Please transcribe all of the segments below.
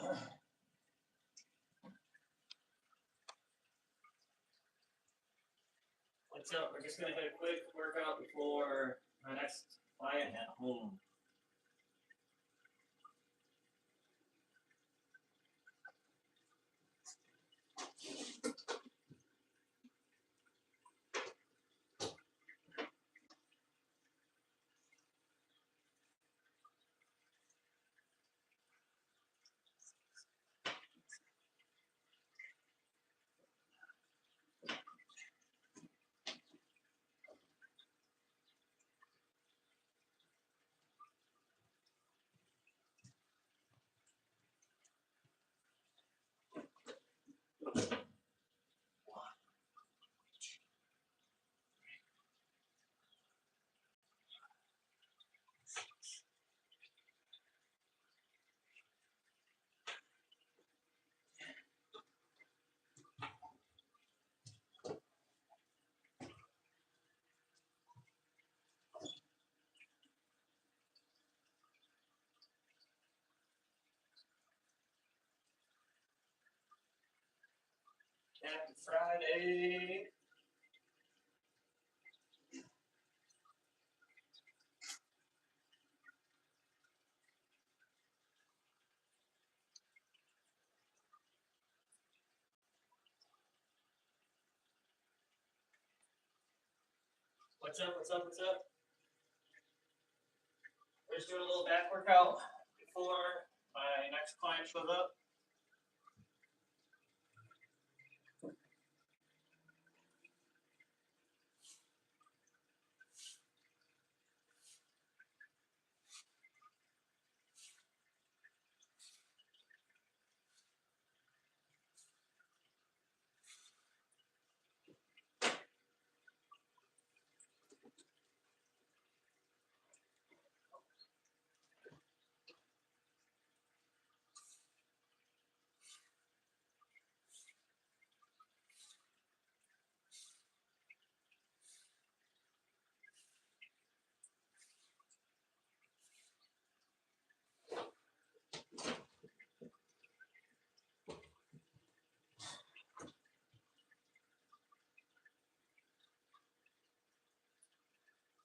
What's up? We're just gonna hit a quick workout before our next client at home. Happy Friday. What's up? What's up? What's up? We're just doing a little back workout before my next client shows up.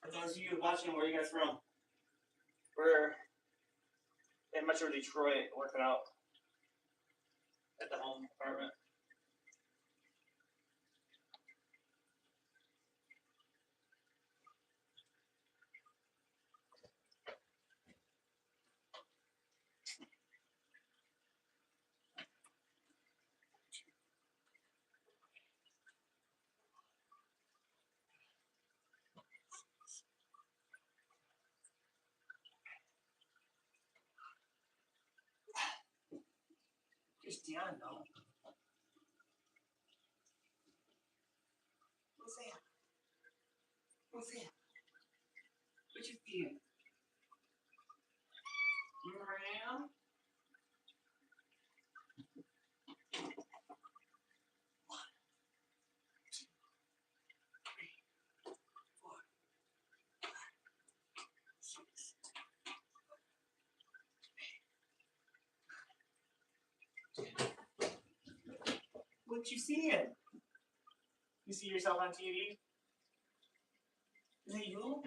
For those of you watching, where are you guys from? We're in Metro Detroit working out at the home apartment. Cristiano. What's that? What's that? What you feel? You around? What you seeing? You see yourself on TV? Is that you?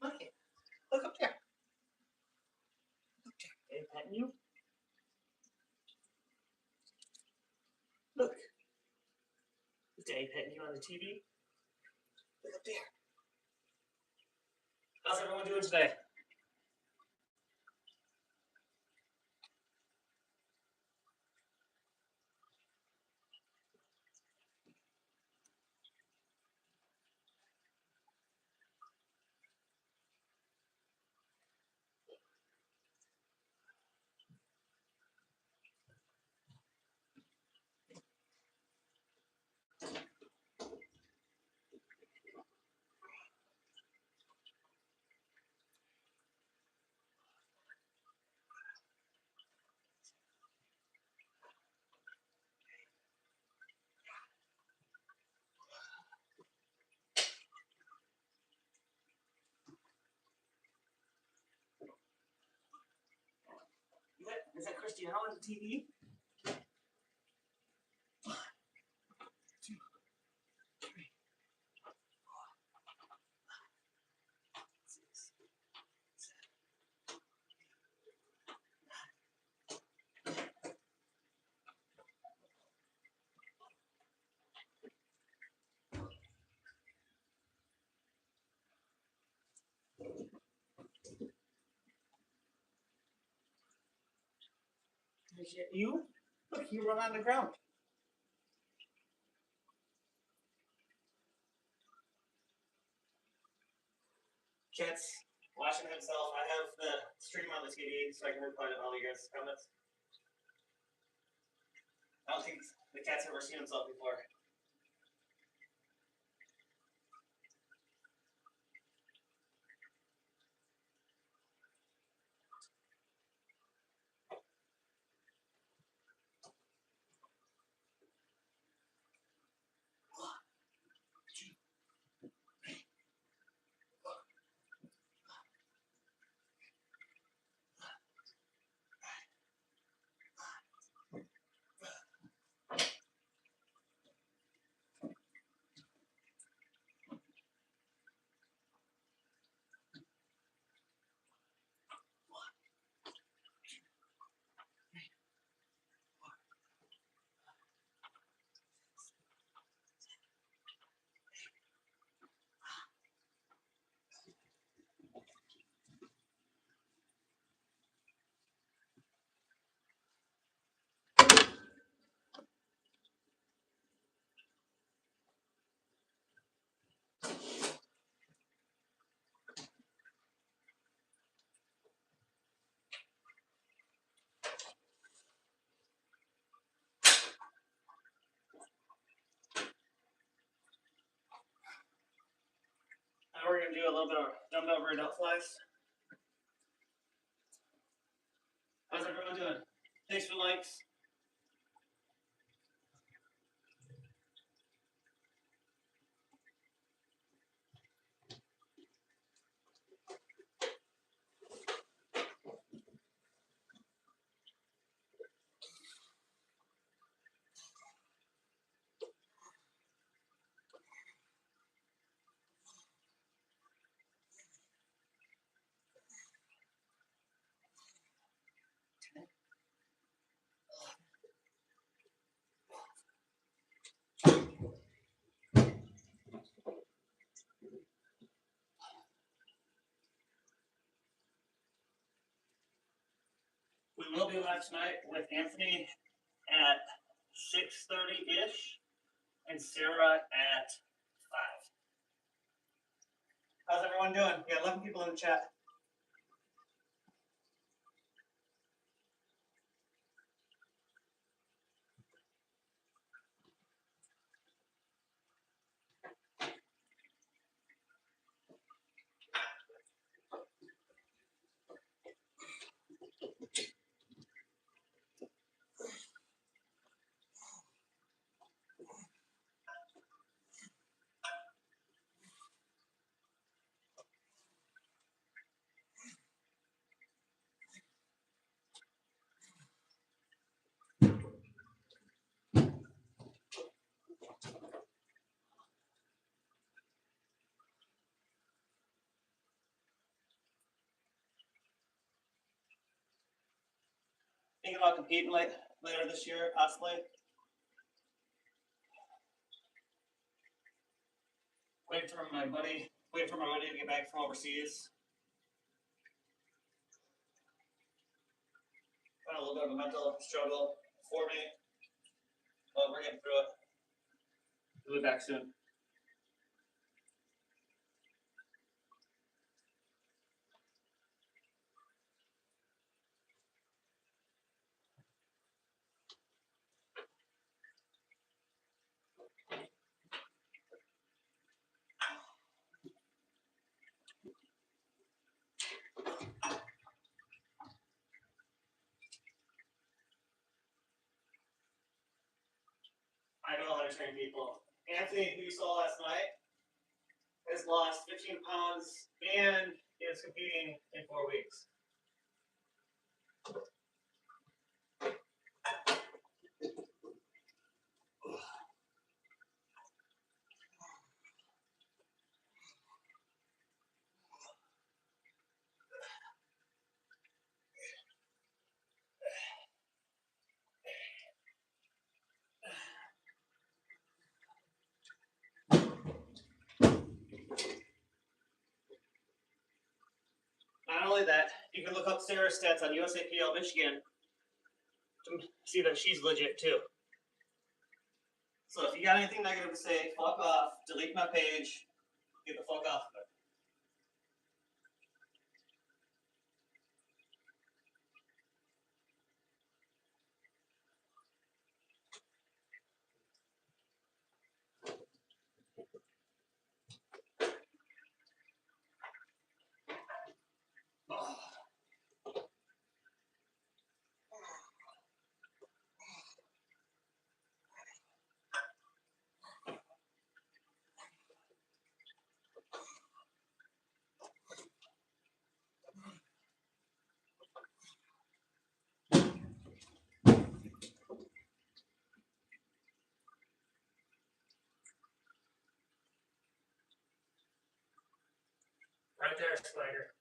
Look it. Look up there. Look there. Are they petting you? Look. Is Daddy petting you on the TV? Look up there. How's everyone doing today? Is that Christy Allen on the TV? You? Look, you run on the ground. Cat's watching himself. I have the stream on the TV so I can reply to all you guys' comments. I don't think the cat's ever seen himself before. Now we're going to do a little bit of dumbbell Verdell flies. How's everyone doing? Thanks for the likes. We will be live tonight with Anthony at 6:30-ish and Sarah at 5. How's everyone doing? We got 11 people in the chat. Thinking about competing later this year, possibly. Waiting for my buddy to get back from overseas. Kind of a little bit of a mental struggle for me, but we're getting through it. We'll be back soon. I know how to train people. Anthony, who you saw last night, has lost 15 pounds and is competing in 4 weeks. only that, you can look up Sarah's stats on USAPL Michigan to see that she's legit too. So if you got anything negative to say, fuck off, delete my page, get the fuck off of it. Right there, Spider.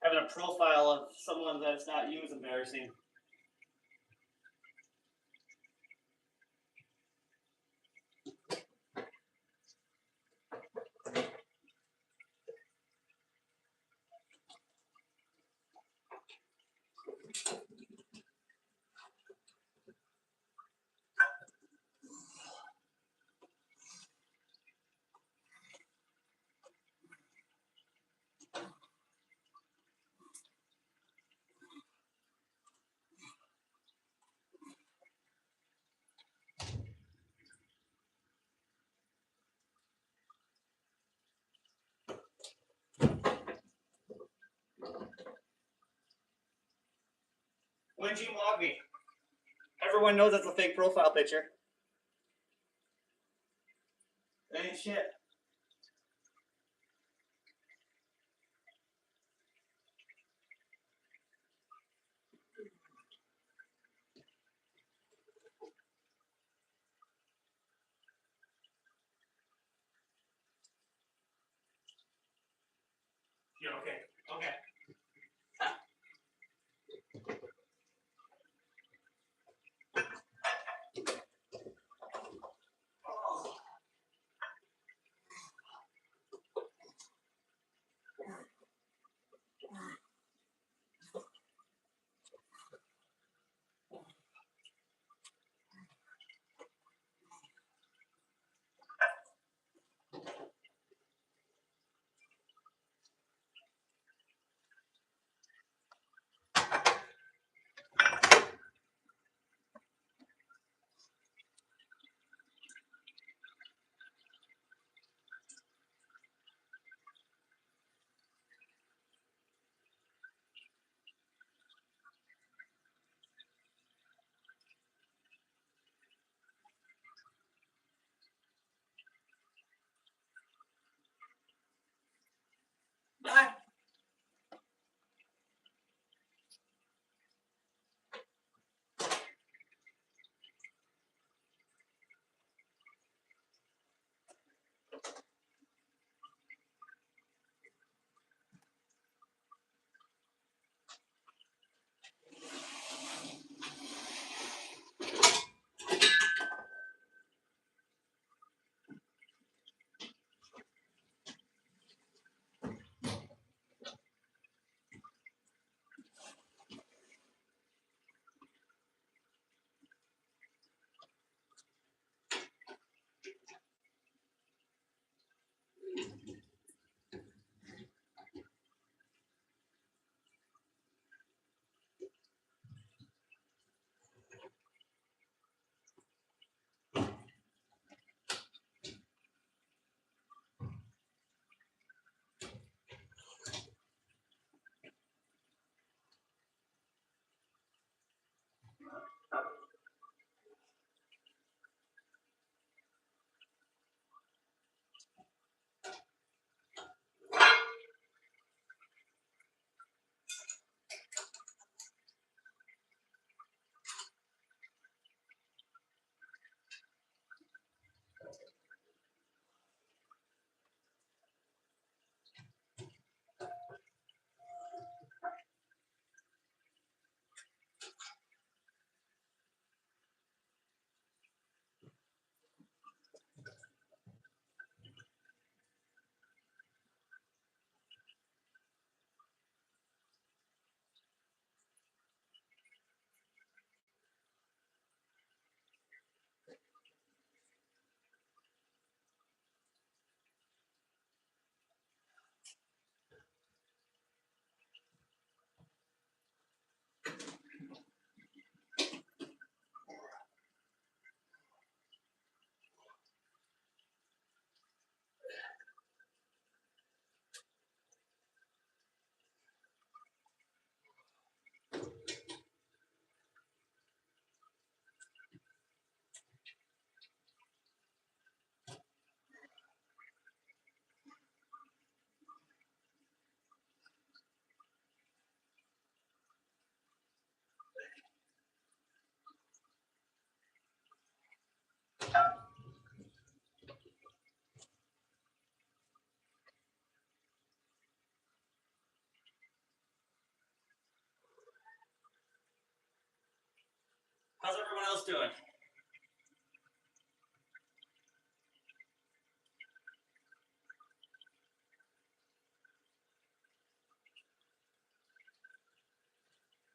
Having a profile of someone that's not you is embarrassing. When'd you log me? Everyone knows that's a fake profile picture. That ain't shit. Yeah, okay. Okay. How's everyone else doing?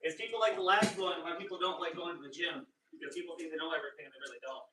It's people like the last one why people don't like going to the gym. Because people think they know everything and they really don't.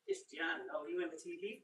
It's John. Oh, you in the TV?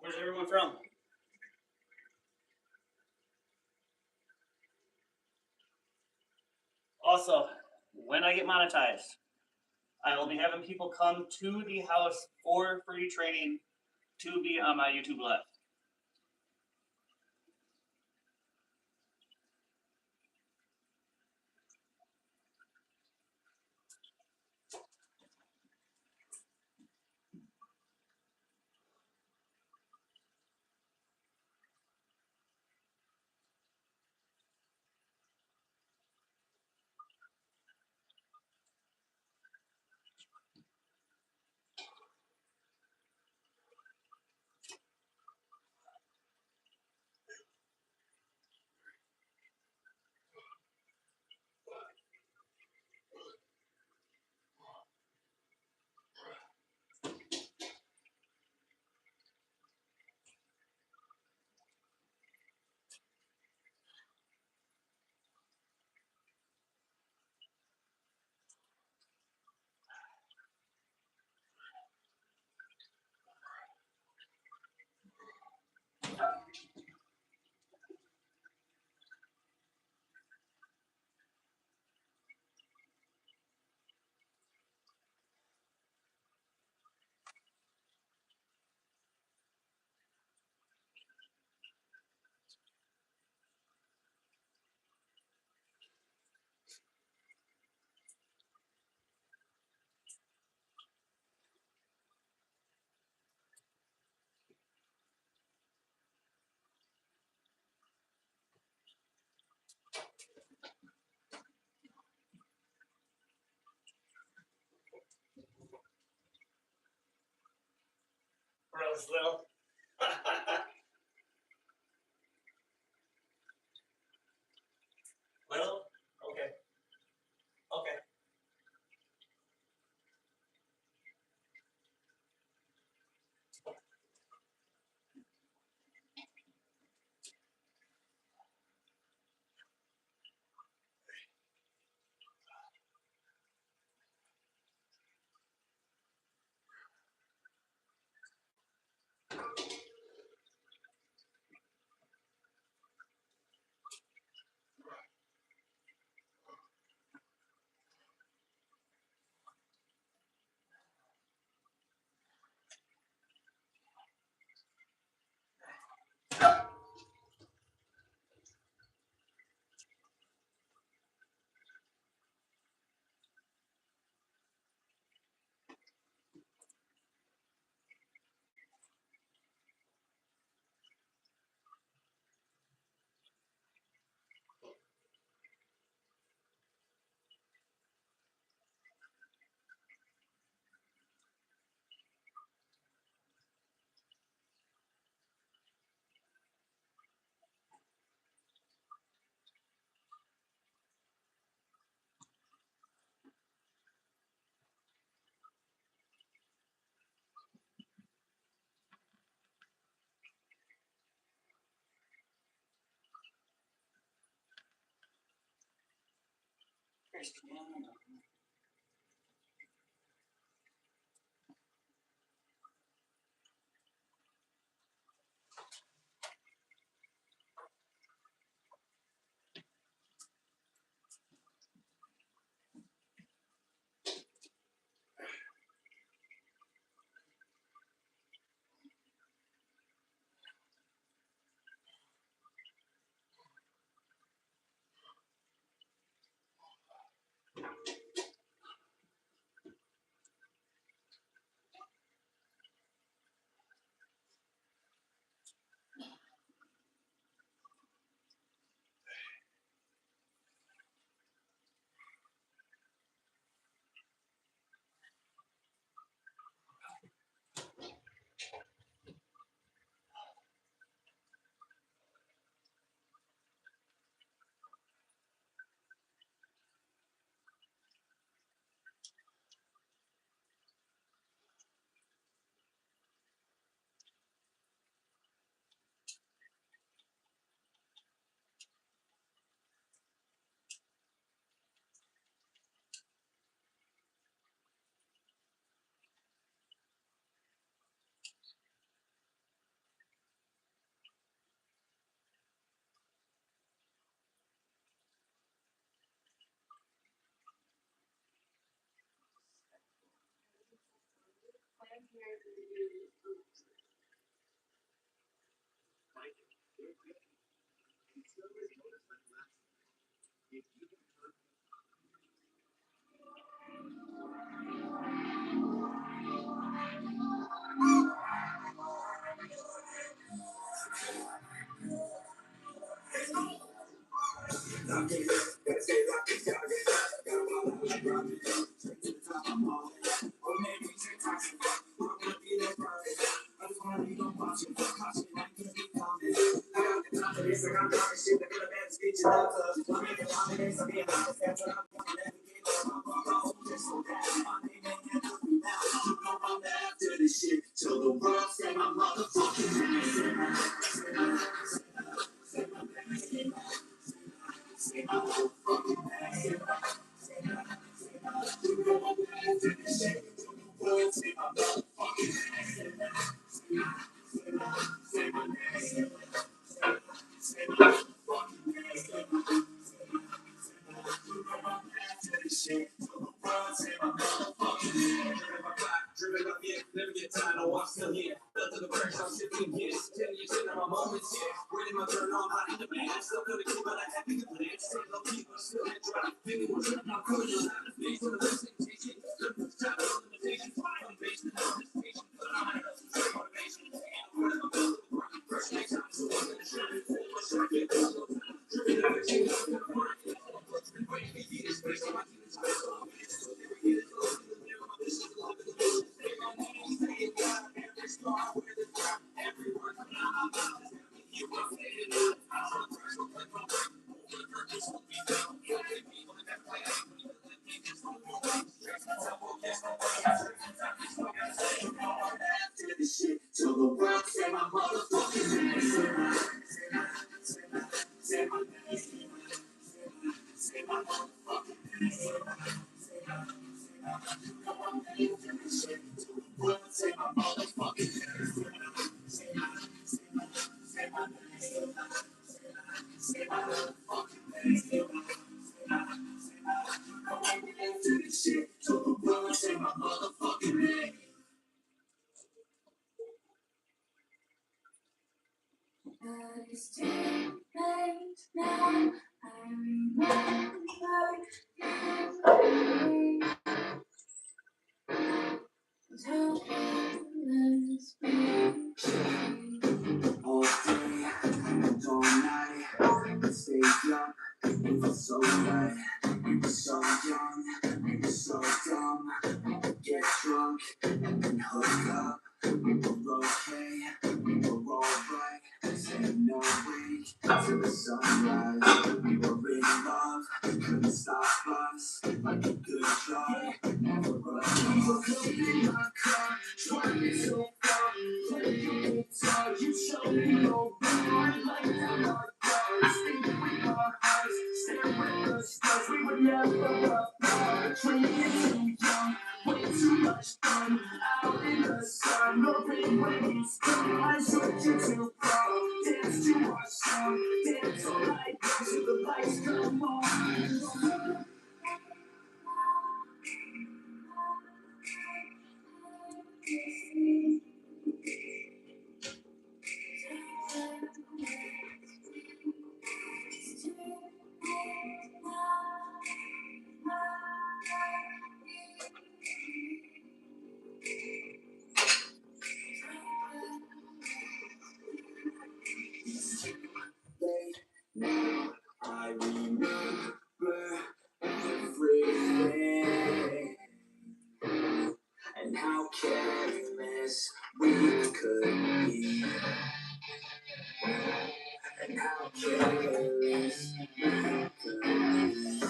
Where's everyone from? Also, when I get monetized, I will be having people come to the house for free training to be on my YouTube Live. Rose Little. Little? Okay. Okay. I remember everything and how careless we could be, and how careless we could be.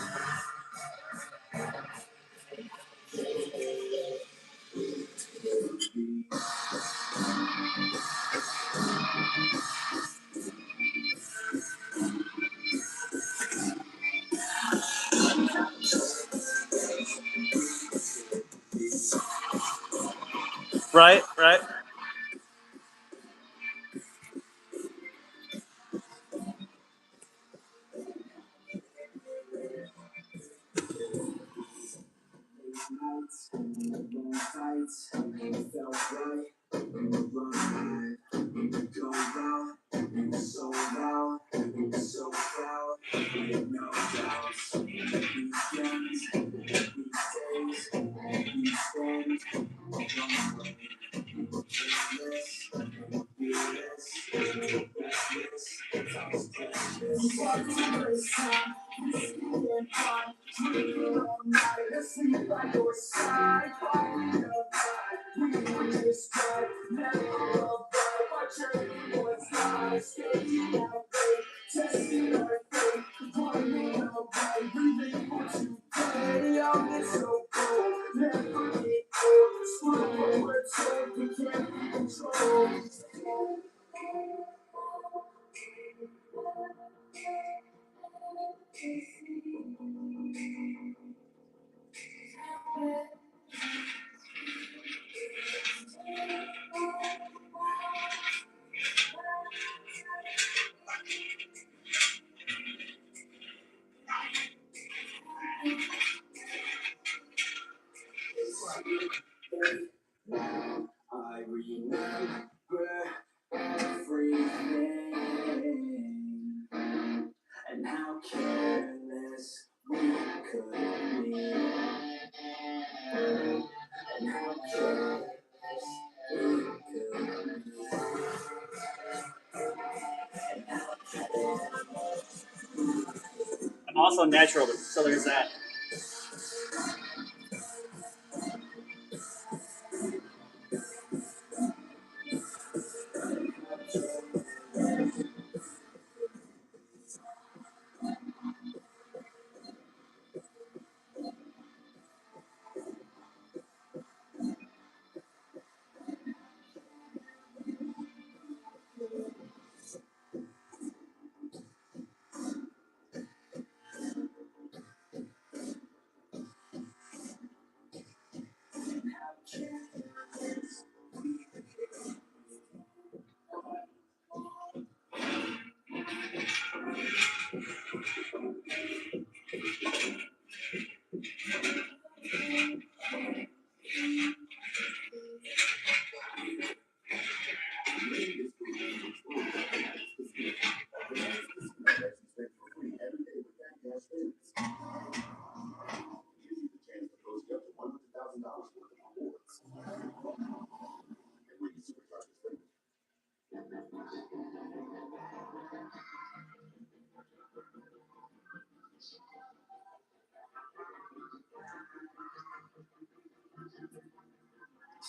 Right, right. Nights, long fights, felt right, right, go out, so loud, so proud, no doubts, weekends, weekdays, we spend, fearless, restless, restless, dreaming all night, asleep by your side, falling apart, we were just right, never above, our journey was high, skating out late, testing our fate, climbing up right, breathing for today, I'm this so cold, never get old, screw what we're told, we can't be controlled. I remember everything and how careless we could be, and how careless we could be. I'm also natural, so there's that.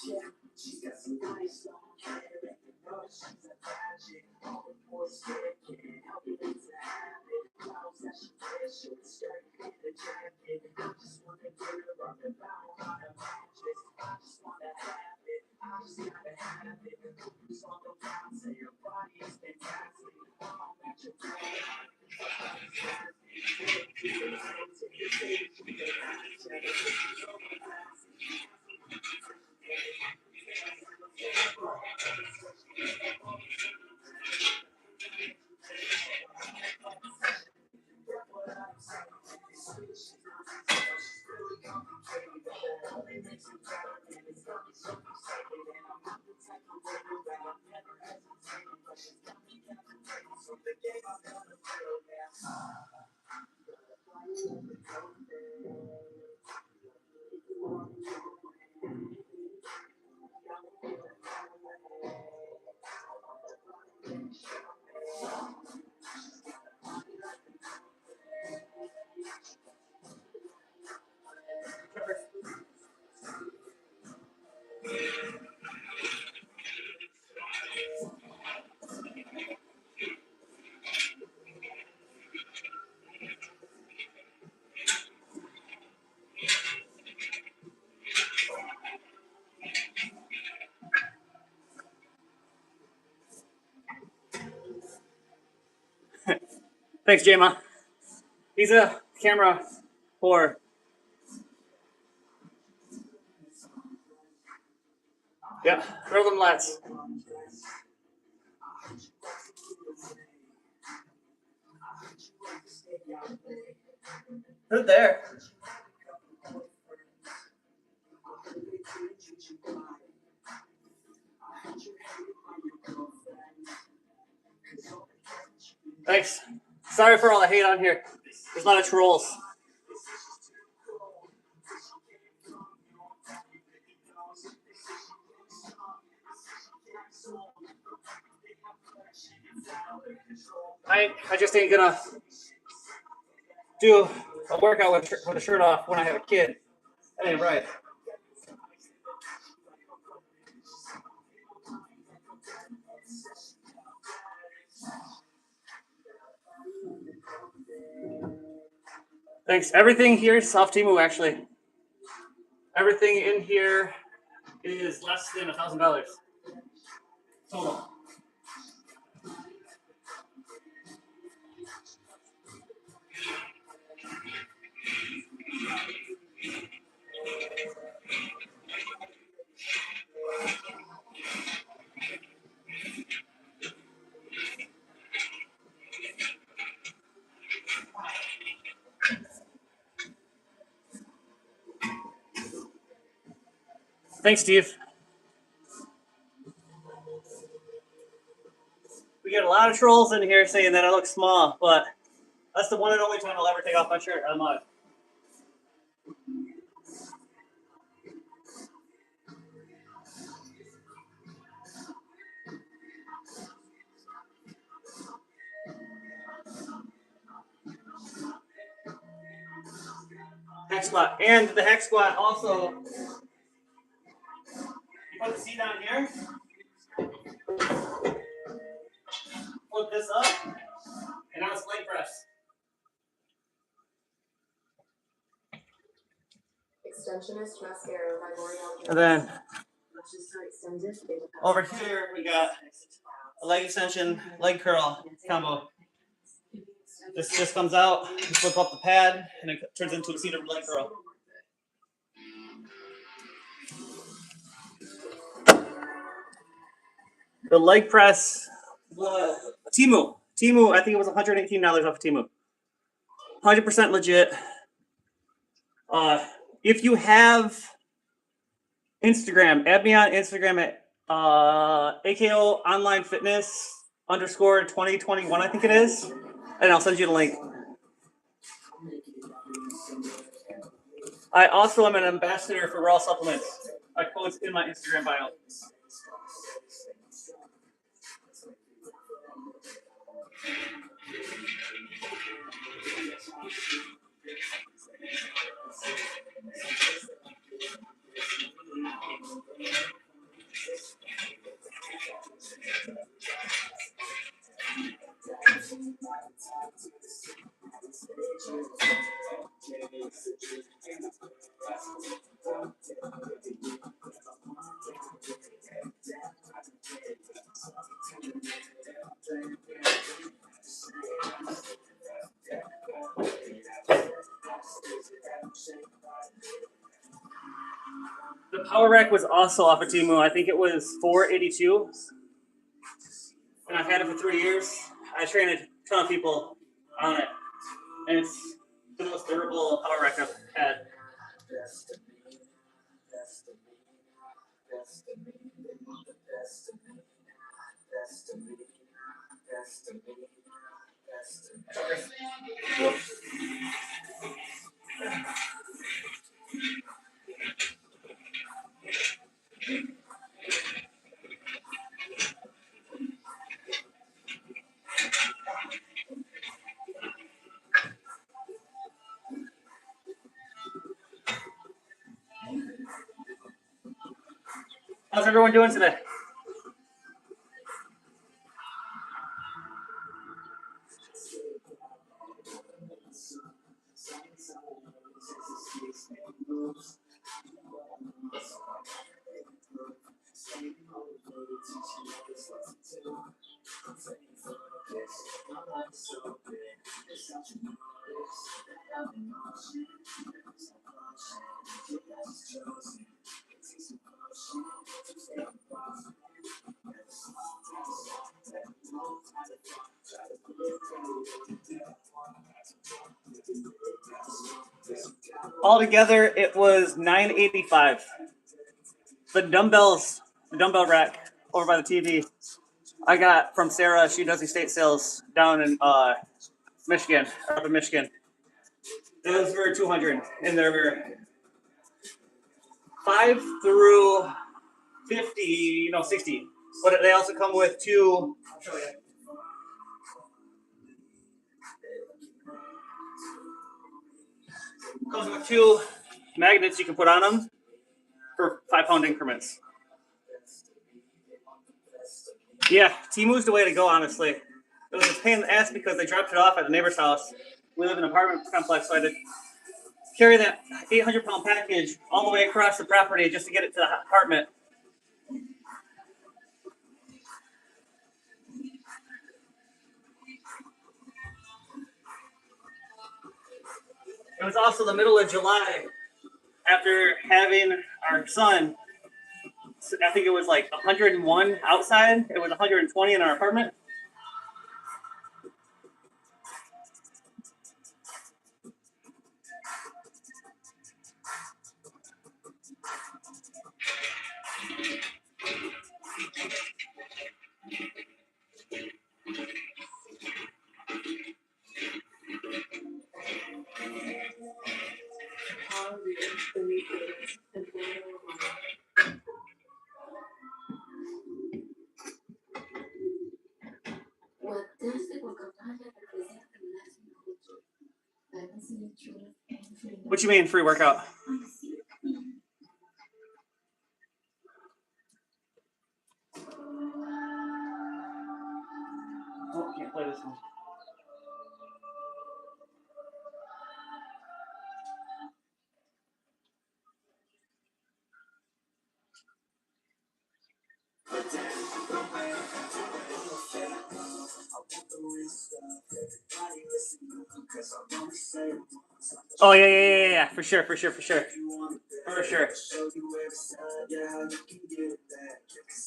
Yeah, she's got some nice long hair and you know she's a magic. All the boys can't help it, it's a habit. Clothes that she wears, short skirt and a jacket. I just wanna get her up and down on a mattress. I just wanna have it, I just gotta have it. Who's on the ground, say your body is fantastic. I'm at your door. Thanks, Jama. He's a camera for. Yeah, throw them lats. They're there. Thanks. Sorry for all the hate on here. There's a lot of trolls. I just ain't gonna do a workout with a shirt off when I have a kid. That ain't right. Thanks. Everything here is off Temu, actually. Everything in here is less than $1,000 total. Thanks, Steve. We get a lot of trolls in here saying that I look small, but that's the one and only time I'll ever take off my shirt. I'm on. Hex squat. And the hex squat also, you put the seat down here, flip this up, and now it's leg press. Extensionist mascara by L'Oreal. And then over here we got a leg extension, leg curl combo. This just comes out, you flip up the pad, and it turns into a seated leg curl. The leg press, Temu, I think it was $118 off of Temu. 100% legit. If you have Instagram, add me on Instagram at AKO Online Fitness _2021, I think it is, and I'll send you the link. I also am an ambassador for Raw Supplements. My code's in my Instagram bio. The power rack was also off of Temu. I think it was $482, and I've had it for 3 years. I trained a ton of people on it, and it's The most durable power rack I've had. How's everyone doing today? Altogether, it was $985. The dumbbell rack over by the TV, I got from Sarah. She does estate sales down in Michigan, up in Michigan. Those were $200, and there were 5 through 50, 60. But they also come with 2. I'll show you. Comes with 2 magnets you can put on them for 5-pound increments. Yeah, Temu's the way to go, honestly. It was a pain in the ass because they dropped it off at the neighbor's house. We live in an apartment complex, so I had to carry that 800-pound package all the way across the property just to get it to the apartment. It was also the middle of July after having our son. I think it was like 101 outside. It was 120 in our apartment. What you mean free workout? Oh, can't play this one. Oh yeah, for sure. I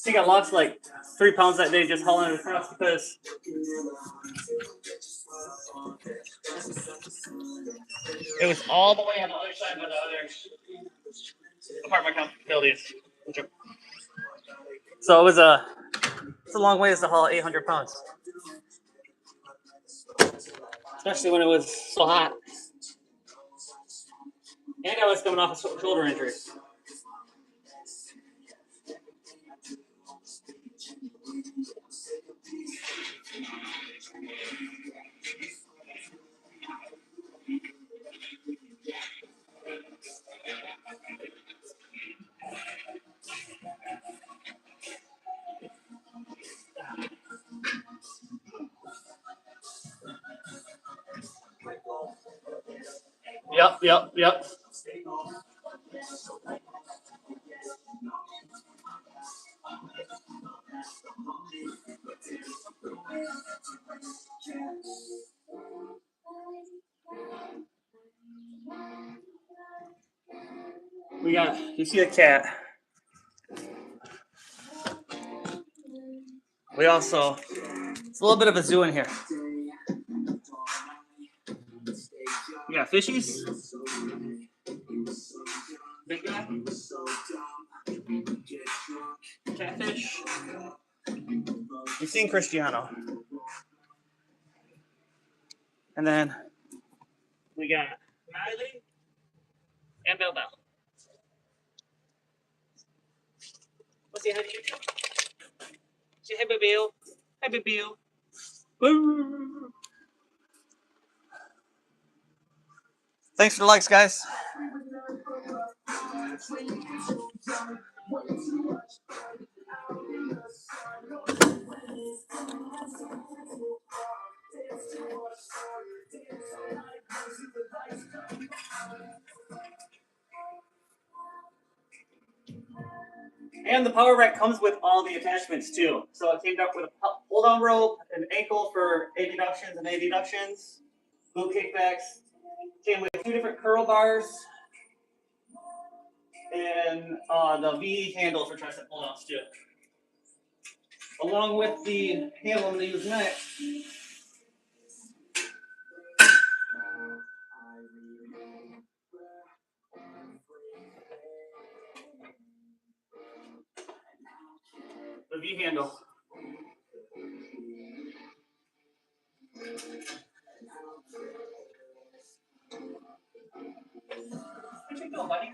think I lost like 3 pounds that day just hauling it across because it was all the way on the other side of the other apartment buildings. So it's a long ways to haul 800 pounds, especially when it was so hot. And I was coming off a shoulder injury. Yep. You see a cat. It's a little bit of a zoo in here. We got fishies. Big guy. Catfish. You've seen Cristiano. And then we got Miley and Bell Bell. What's the head of YouTube? Say hey, baby. Hey, baby. Thanks for the likes, guys. And the power rack comes with all the attachments too. So it came up with a hold-on rope, an ankle for abductions and adductions, glute kickbacks. Came with 2 different curl bars and the V handle for tricep pull-downs too. Along with the handle I'm going to use next. The V handle. Where'd you go, buddy?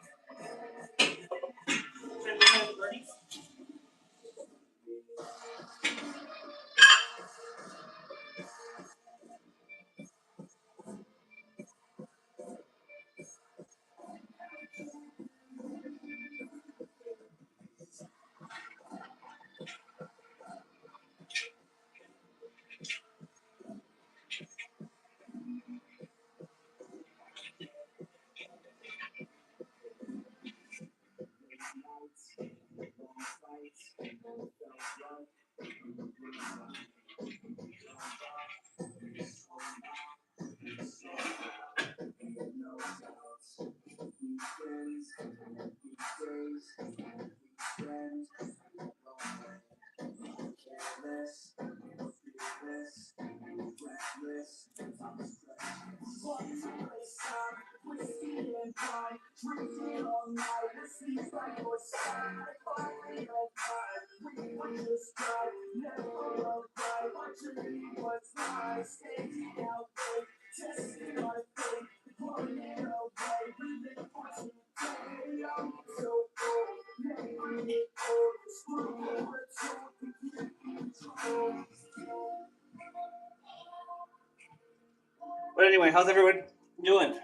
But anyway, how's everyone doing?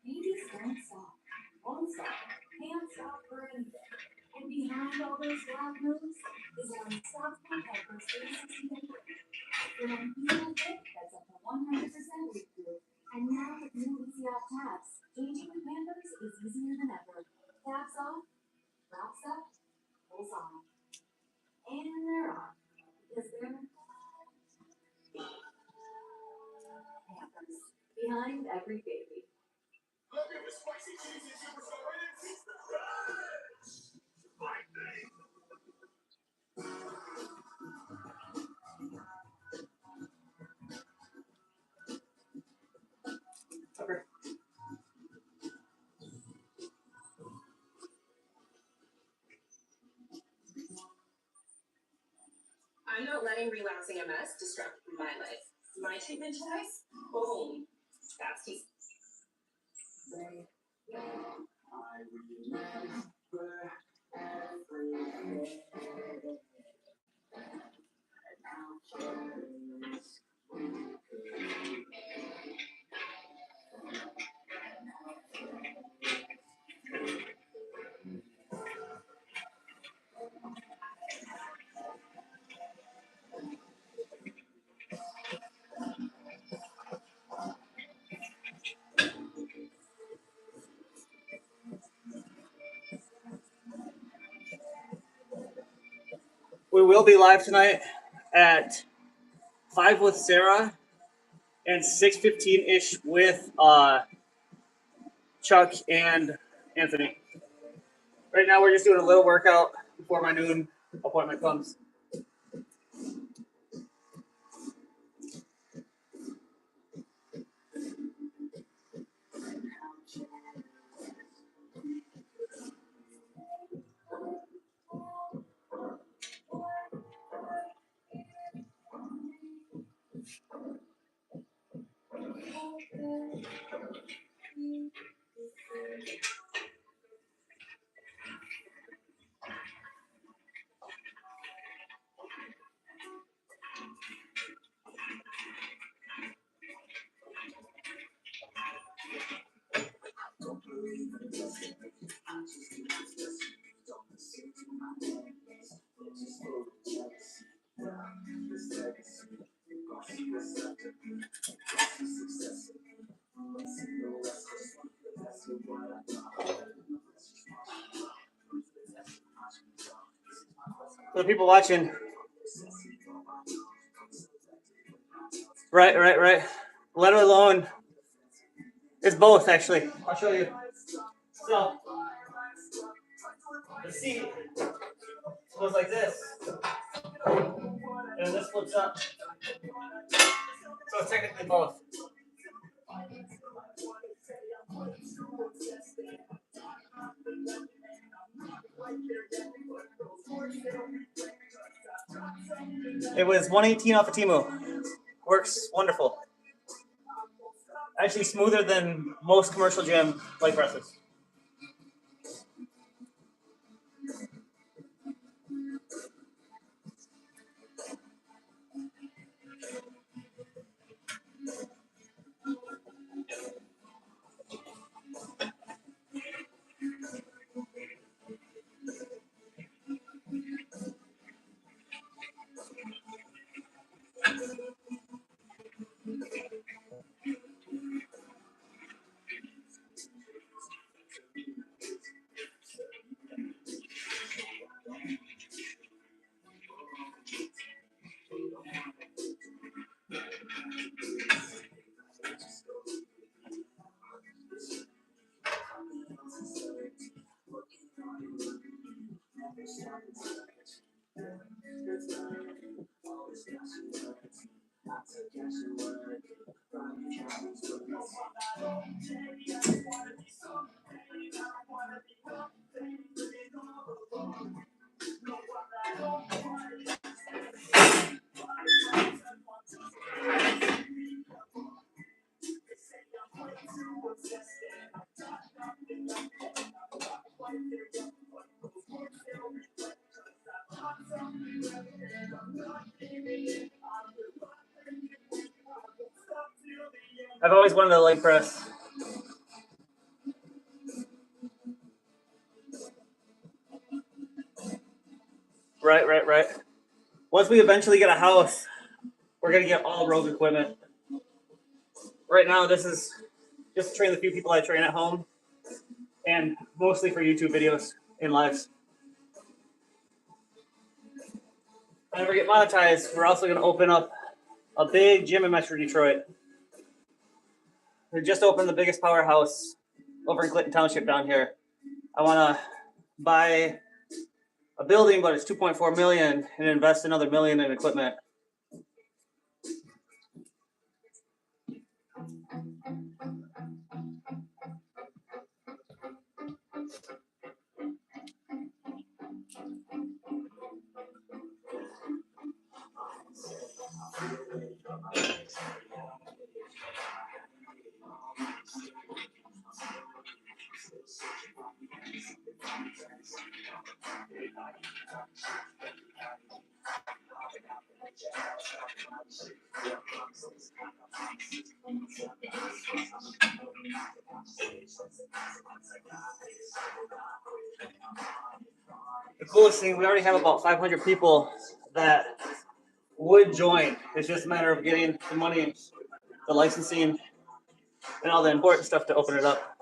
Babies don't stop, won't stop, can't stop for anything. And behind all those loud moves is an unstoppable Pampers 360 paper. With an easy fit that's up to 100% leak-proof. And now with new Easy Off tabs, changing the Pampers is easier than ever. Tabs off, wraps up, pulls on. And they're on. Because they're Pampers. Behind every baby. Okay. I'm not letting relapsing MS disrupt my life. My treatment choice? Boom. Fast easy. We will be live tonight at 5 with Sarah and 6:15-ish with Chuck and Anthony. Right now we're just doing a little workout before my noon appointment comes. For the people watching, right. Let alone, it's both actually. I'll show you. So the seat goes like this, and this flips up. So it's technically both. It was $118 off of Temu. Works wonderful. Actually smoother than most commercial gym leg presses. I've always wanted a leg press. Right. Once we eventually get a house, we're gonna get all Rogue equipment. Right now, this is just to train the few people I train at home, and mostly for YouTube videos and lives. If I ever get monetized, we're also gonna open up a big gym in Metro Detroit. We just opened the biggest powerhouse over in Clinton Township down here. I want to buy a building, but it's 2.4 million, and invest another $1 million in equipment. The coolest thing, we already have about 500 people that would join. It's just a matter of getting the money, the licensing, and all the important stuff to open it up.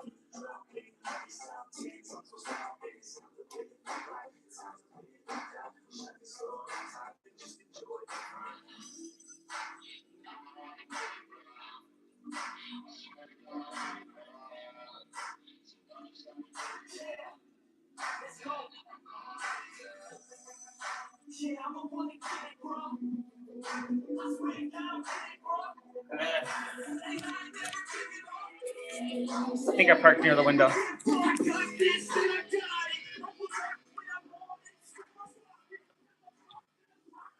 I think I parked near the window.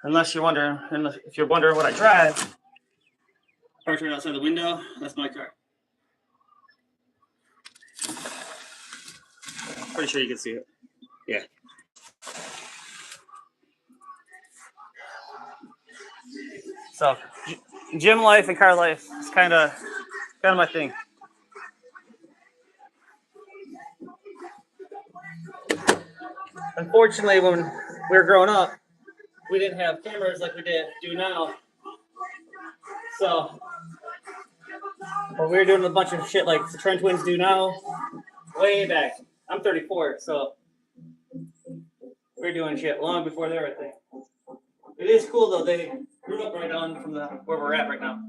Unless you're wondering, if you're wondering what I drive, parked right outside the window. That's my car. Pretty sure you can see it. Yeah. So, gym life and car life is kind of my thing. Unfortunately, when we were growing up, we didn't have cameras like we do now. So, when we were doing a bunch of shit like the Trend Twins do now, way back. I'm 34, so we were doing shit long before they were a thing. It is cool though. They grew up right on from where we're at right now.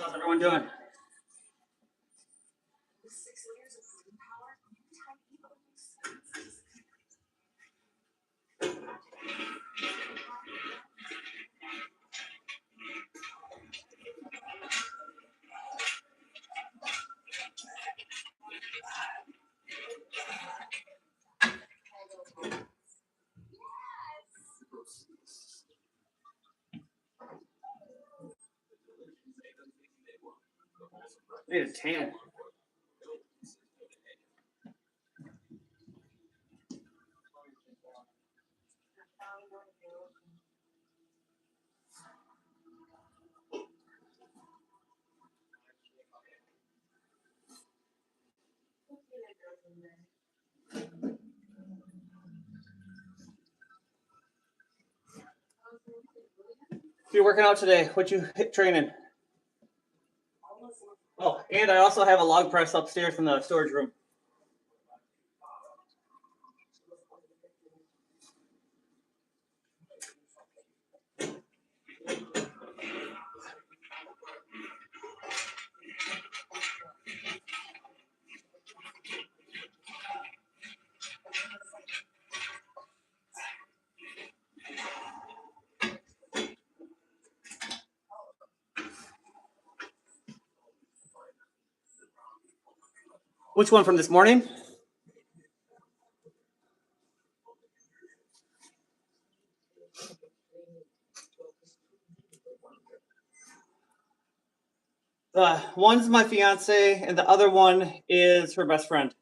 So how's everyone doing? I need a tan. You're working out today. What you hit training? Oh, and I also have a log press upstairs in the storage room. Which one from this morning? One's my fiance, and the other one is her best friend.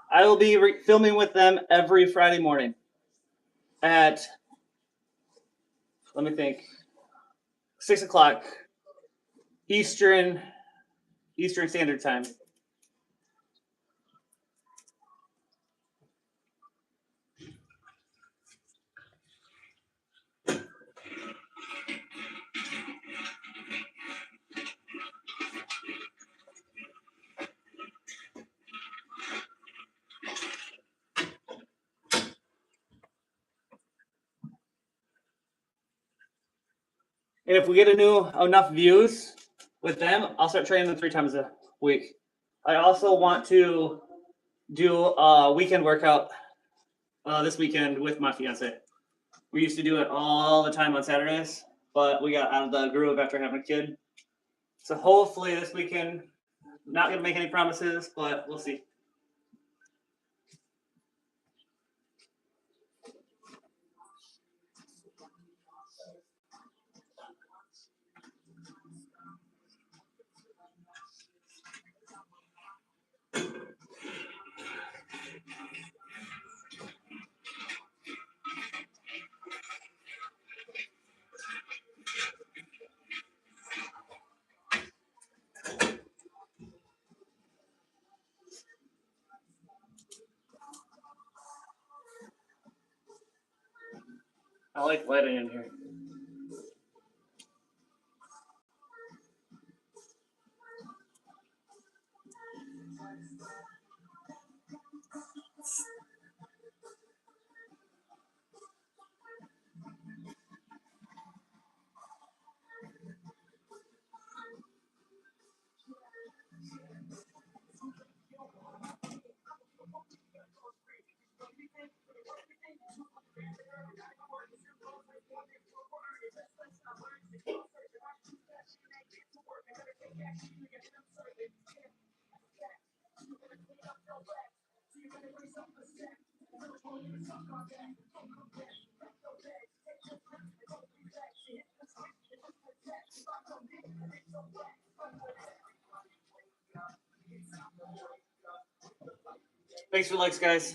I will be filming with them every Friday morning at, let me think, 6 o'clock Eastern Standard Time. And if we get enough views with them, I'll start training them 3 times a week. I also want to do a weekend workout this weekend with my fiance. We used to do it all the time on Saturdays, but we got out of the groove after having a kid. So hopefully this weekend, not going to make any promises, but we'll see. I like lighting in here. Thanks for the likes, guys.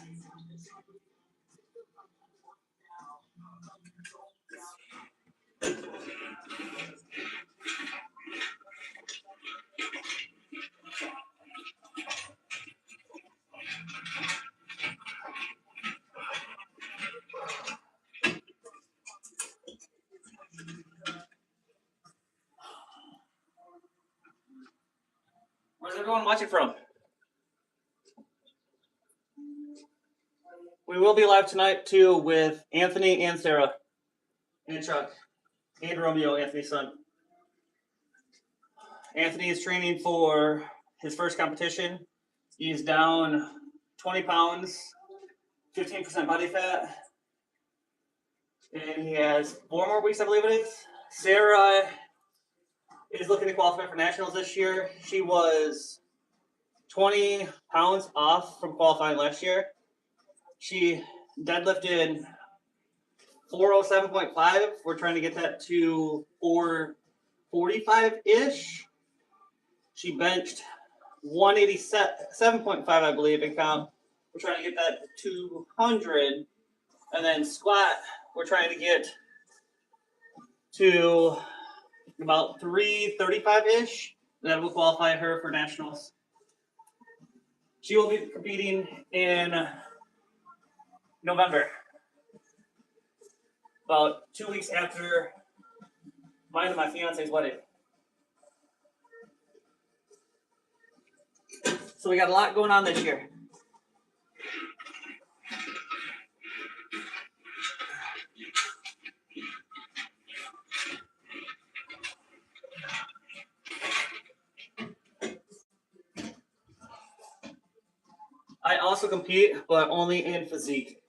Where's everyone watching from? We will be live tonight too with Anthony and Sarah and Chuck and Romeo, Anthony's son. Anthony is training for his first competition. He's down 20 pounds, 15% body fat, and he has 4 more weeks, I believe it is. Sarah is looking to qualify for nationals this year. She was 20 pounds off from qualifying last year. She deadlifted 407.5. We're trying to get that to 445-ish. She benched 187.5, I believe, in comp. We're trying to get that to 200. And then squat, we're trying to get to about 335-ish. that will qualify her for nationals. She will be competing in November, about 2 weeks after mine and my fiance's wedding. So we got a lot going on this year. I also compete, but only in physique.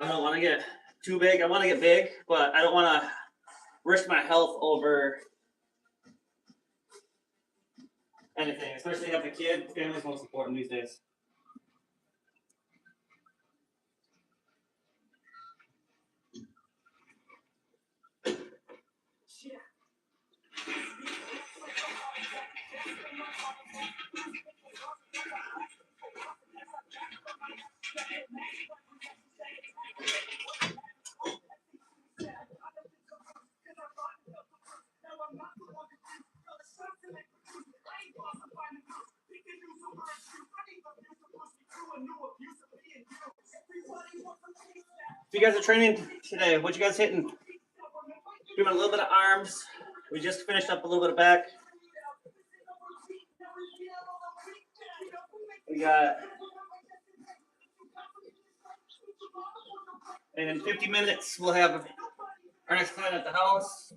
I don't want to get too big. I want to get big, but I don't want to risk my health over anything, especially having a kid. Family's most important these days. If you guys are training today, what you guys hitting? Doing a little bit of arms. We just finished up a little bit of back. We got, and in 50 minutes, we'll have our next client at the house.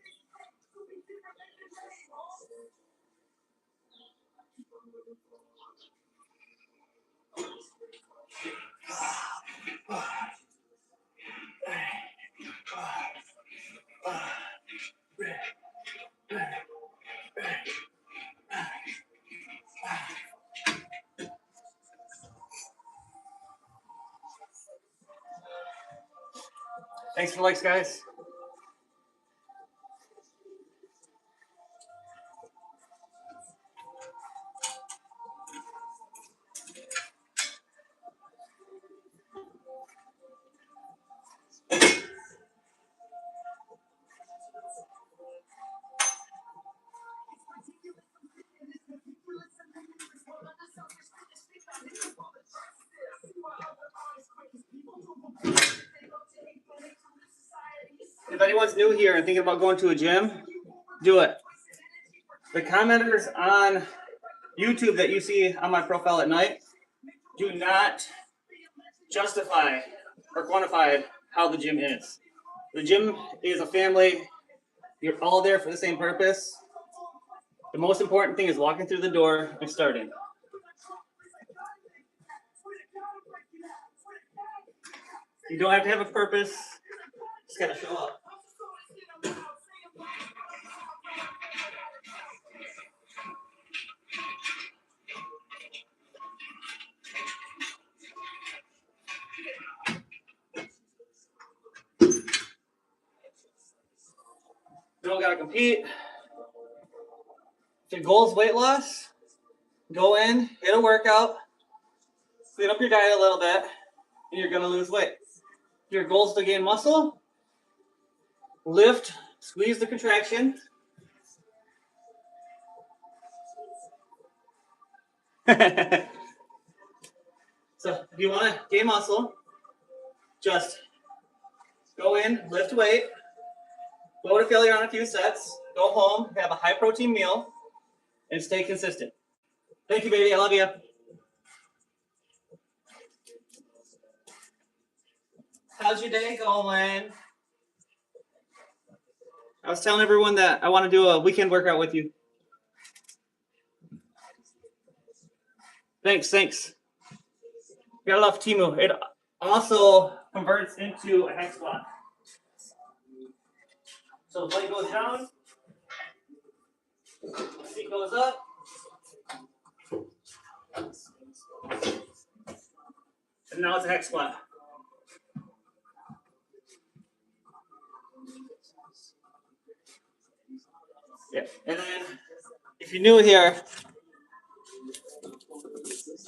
Thanks for the likes, guys. If anyone's new here and thinking about going to a gym, do it. The commenters on YouTube that you see on my profile at night do not justify or quantify how the gym is. The gym is a family. You're all there for the same purpose. The most important thing is walking through the door and starting. You don't have to have a purpose. Just gotta show up. You don't gotta compete. If your goal is weight loss, go in, hit a workout, clean up your diet a little bit, and you're gonna lose weight. If your goal is to gain muscle, lift, squeeze the contraction. So if you want to gain muscle, just go in, lift weight, go to failure on a few sets, go home, have a high protein meal, and stay consistent. Thank you, baby. I love you. How's your day going? I was telling everyone that I want to do a weekend workout with you. Thanks. Gotta love Temu. It also converts into a hex squat. So the leg goes down, seat goes up. And now it's a hex squat. Yeah. And then if you're new here,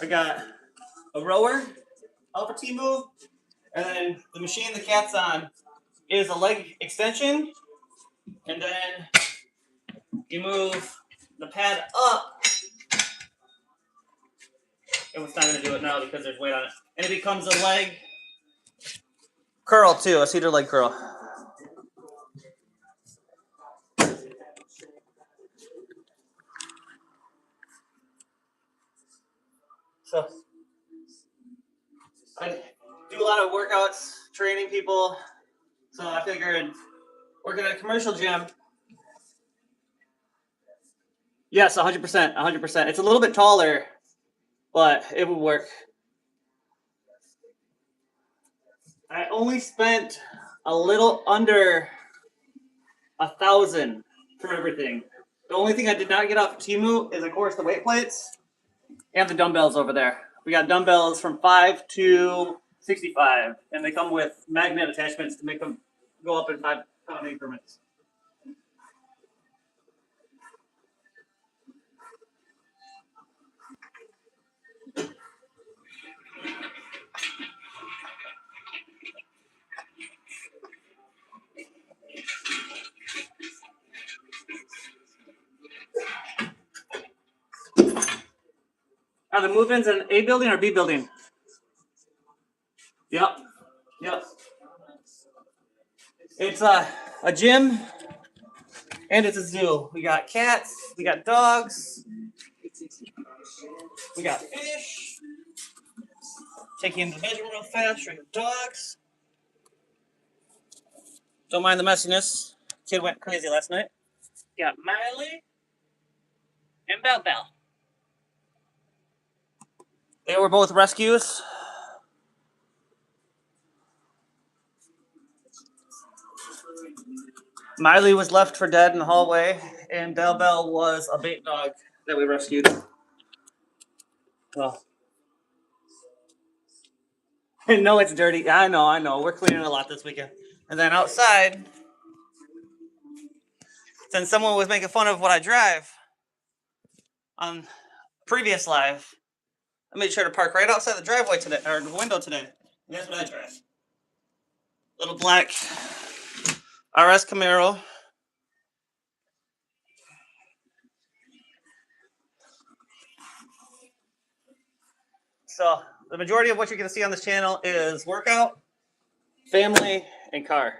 I got a rower, upper T move, and then the machine the cat's on is a leg extension, and then you move the pad up. And it's not going to do it now because there's weight on it. And it becomes a leg curl too, a cedar leg curl. So I do a lot of workouts, training people. So I figured working at a commercial gym. Yes, 100%, 100%. It's a little bit taller, but it would work. I only spent a little under 1,000 for everything. The only thing I did not get off Temu is, of course, the weight plates and the dumbbells over there. We got dumbbells from 5 to 65, and they come with magnet attachments to make them go up in 5-pound increments. Are the move-ins in A building or B building? Yep. Yep. It's a gym and it's a zoo. We got cats, we got dogs, we got fish. Take you into the bedroom real fast, show you the dogs. Don't mind the messiness. Kid went crazy last night. Got Miley and Bell Bell. They were both rescues. Miley was left for dead in the hallway, and Bell Bell was a bait dog that we rescued. Well, I know it's dirty. I know. We're cleaning a lot this weekend. And then outside, since someone was making fun of what I drive on previous live, I made sure to park right outside the driveway today, or the window today. And that's what I drive. Little black RS Camaro. So the majority of what you're going to see on this channel is workout, family, and car.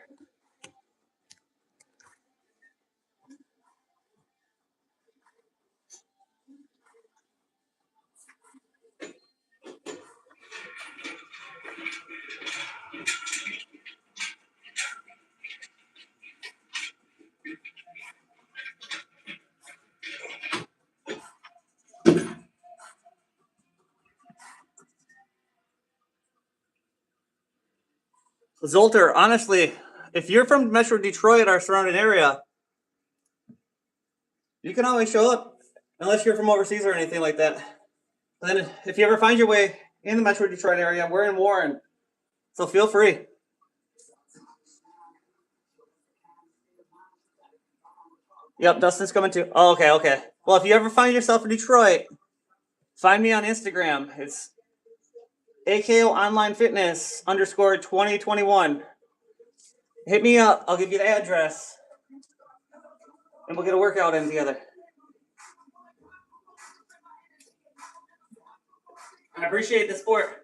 Zolter, honestly, if you're from Metro Detroit or surrounding area, you can always show up, unless you're from overseas or anything like that. And then if you ever find your way in the Metro Detroit area, we're in Warren, so feel free. Yep, Dustin's coming too. Oh, okay. Well, if you ever find yourself in Detroit, find me on Instagram. It's AKO Online Fitness _ 2021. Hit me up. I'll give you the address. And we'll get a workout in together. I appreciate the support.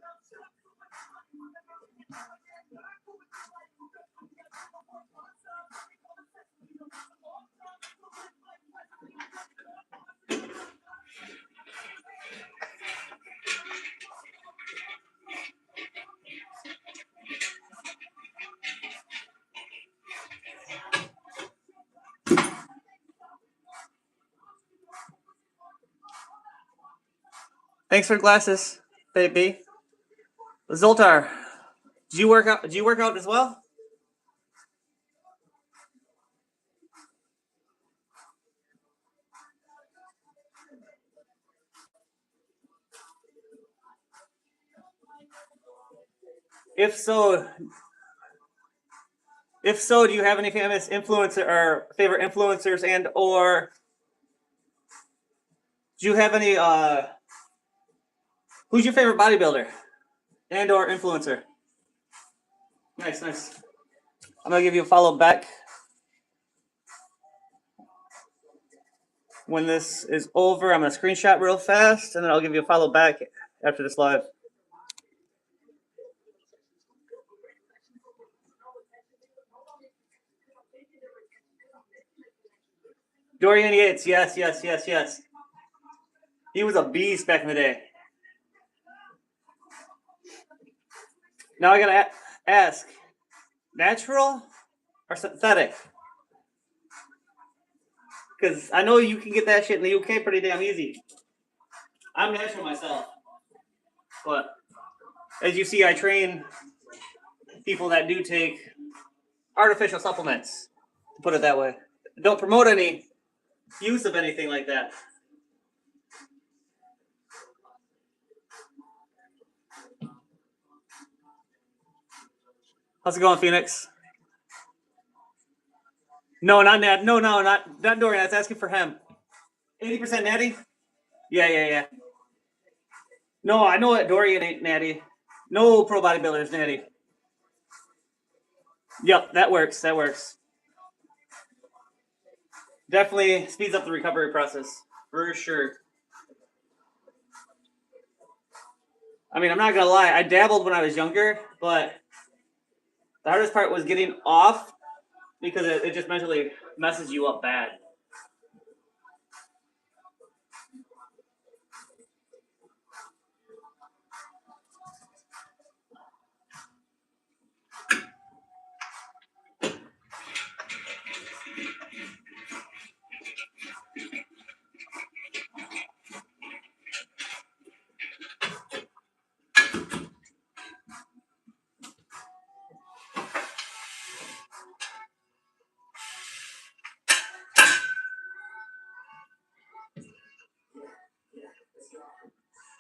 Thanks for glasses, baby. Zoltar, do you work out as well? If so, do you have any famous influencer or favorite influencers, and or do you have any who's your favorite bodybuilder and or influencer? Nice. I'm gonna give you a follow back. when this is over, I'm gonna screenshot real fast, and then I'll give you a follow back after this live. Dorian Yates, yes. He was a beast back in the day. Now I gotta ask, natural or synthetic? Because I know you can get that shit in the UK pretty damn easy. I'm natural myself, but as you see, I train people that do take artificial supplements, to put it that way. Don't promote any use of anything like that. How's it going, Phoenix? No, not Nat. No, not Dorian. That's asking for him. 80% natty? Yeah. No, I know that Dorian ain't natty. No pro bodybuilder is natty. Yep, that works. Definitely speeds up the recovery process, for sure. I mean, I'm not gonna lie, I dabbled when I was younger, but the hardest part was getting off because it just mentally messes you up bad.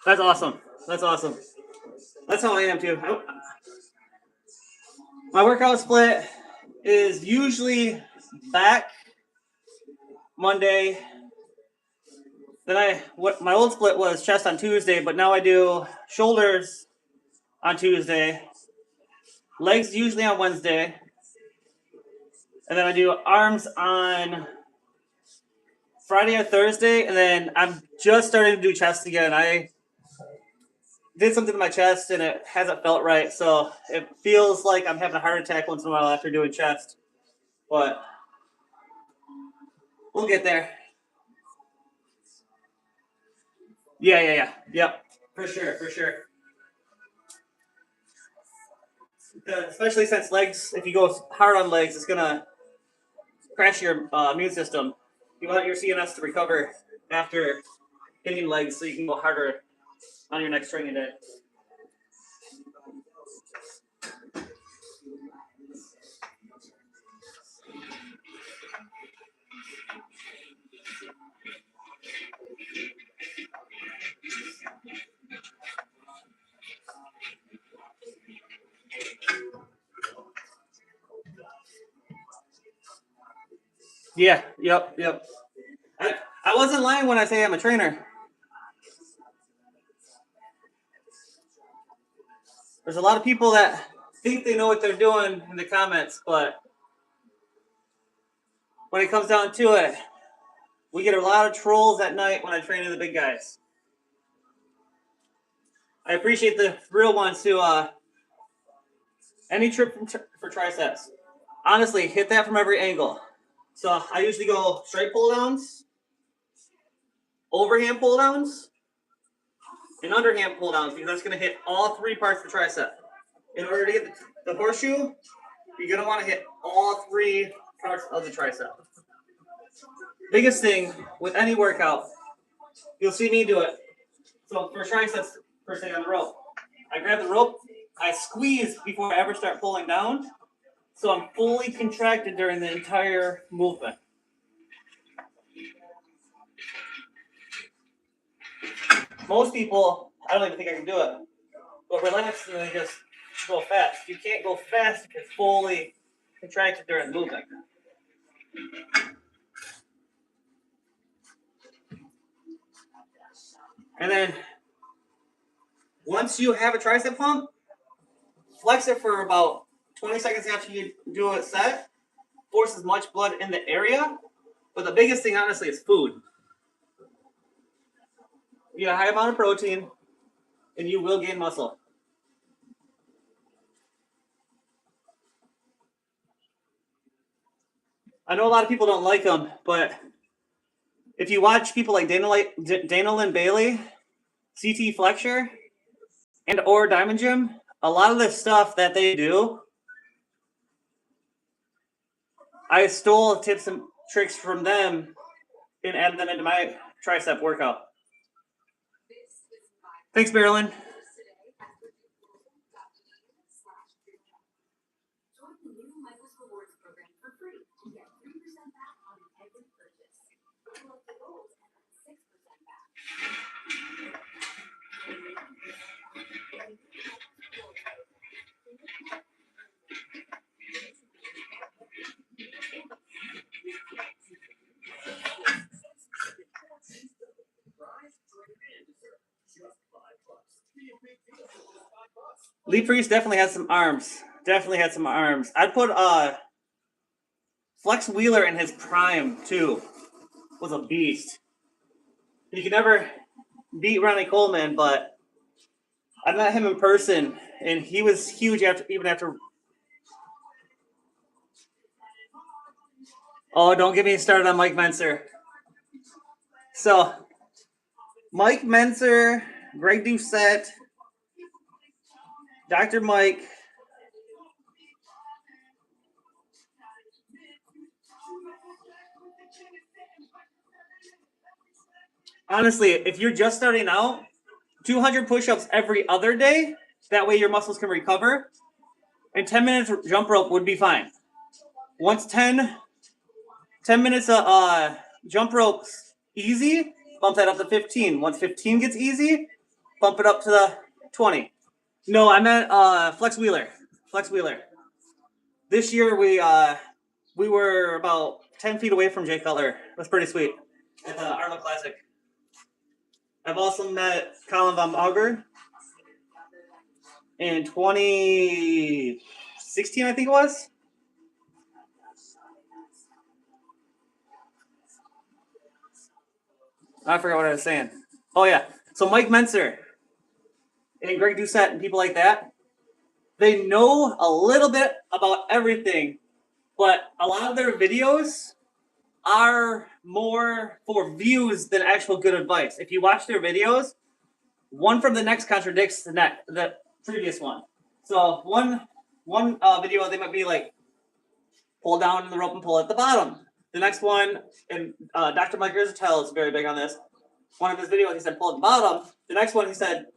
That's awesome. That's how I am too. My workout split is usually back Monday. Then my old split was chest on Tuesday, but now I do shoulders on Tuesday, legs usually on Wednesday, and then I do arms on Friday or Thursday, and then I'm just starting to do chest again. I did something to my chest and it hasn't felt right, so it feels like I'm having a heart attack once in a while after doing chest, but we'll get there. Yeah. Yep. For sure. Especially since legs, if you go hard on legs, it's gonna crash your immune system. You want your CNS to recover after hitting legs, so you can go harder on your next training day. Yeah. Yep. I wasn't lying when I say I'm a trainer. There's a lot of people that think they know what they're doing in the comments, but when it comes down to it, we get a lot of trolls at night when I train in the big guys. I appreciate the real ones who, any trip for triceps. Honestly, hit that from every angle. So I usually go straight pull downs, overhand pull downs, and underhand pull downs because that's going to hit all three parts of the tricep. In order to get the horseshoe, you're going to want to hit all three parts of the tricep. Biggest thing with any workout, you'll see me do it. So for triceps, first thing on the rope, I grab the rope, I squeeze before I ever start pulling down, so I'm fully contracted during the entire movement. Most people, I don't even think I can do it, but relax and then just go fast. You can't go fast if you're fully contracted during the movement. And then once you have a tricep pump, flex it for about 20 seconds after you do a set. Force as much blood in the area. But the biggest thing, honestly, is food. Eat a high amount of protein, and you will gain muscle. I know a lot of people don't like them, but if you watch people like Dana Lynn Bailey, CT Fletcher, and or Diamond Gym, a lot of the stuff that they do, I stole tips and tricks from them and added them into my tricep workout. Thanks, Marilyn. Join the new Michael's Rewards program for free and get 3% back on every purchase. Unlock the goals and earn 6% back. Lee Priest definitely has some arms. Definitely had some arms. I'd put Flex Wheeler in his prime too. Was a beast. You can never beat Ronnie Coleman, but I met him in person, and he was huge even after. Oh, don't get me started on Mike Menser. So, Mike Menser, Greg Doucette, Dr. Mike. Honestly, if you're just starting out, 200 push-ups every other day, that way your muscles can recover, and 10 minutes jump rope would be fine. Once 10 minutes of jump ropes easy, bump that up to 15. Once 15 gets easy, bump it up to the 20. No, I meant Flex Wheeler. Flex Wheeler. This year we were about 10 feet away from Jay Cutler. It was pretty sweet at the Arnold Classic. I've also met Colin Von Auger in 2016, I think it was. I forgot what I was saying. Oh, yeah. So Mike Menser and Greg Doucette and people like that, they know a little bit about everything, but a lot of their videos are more for views than actual good advice. If you watch their videos, one from the next contradicts the previous one. So one video, they might be like, pull down the rope and pull at the bottom. The next one, and Dr. Mike Gerzitel is very big on this. One of his videos, he said, pull at the bottom. The next one, he said,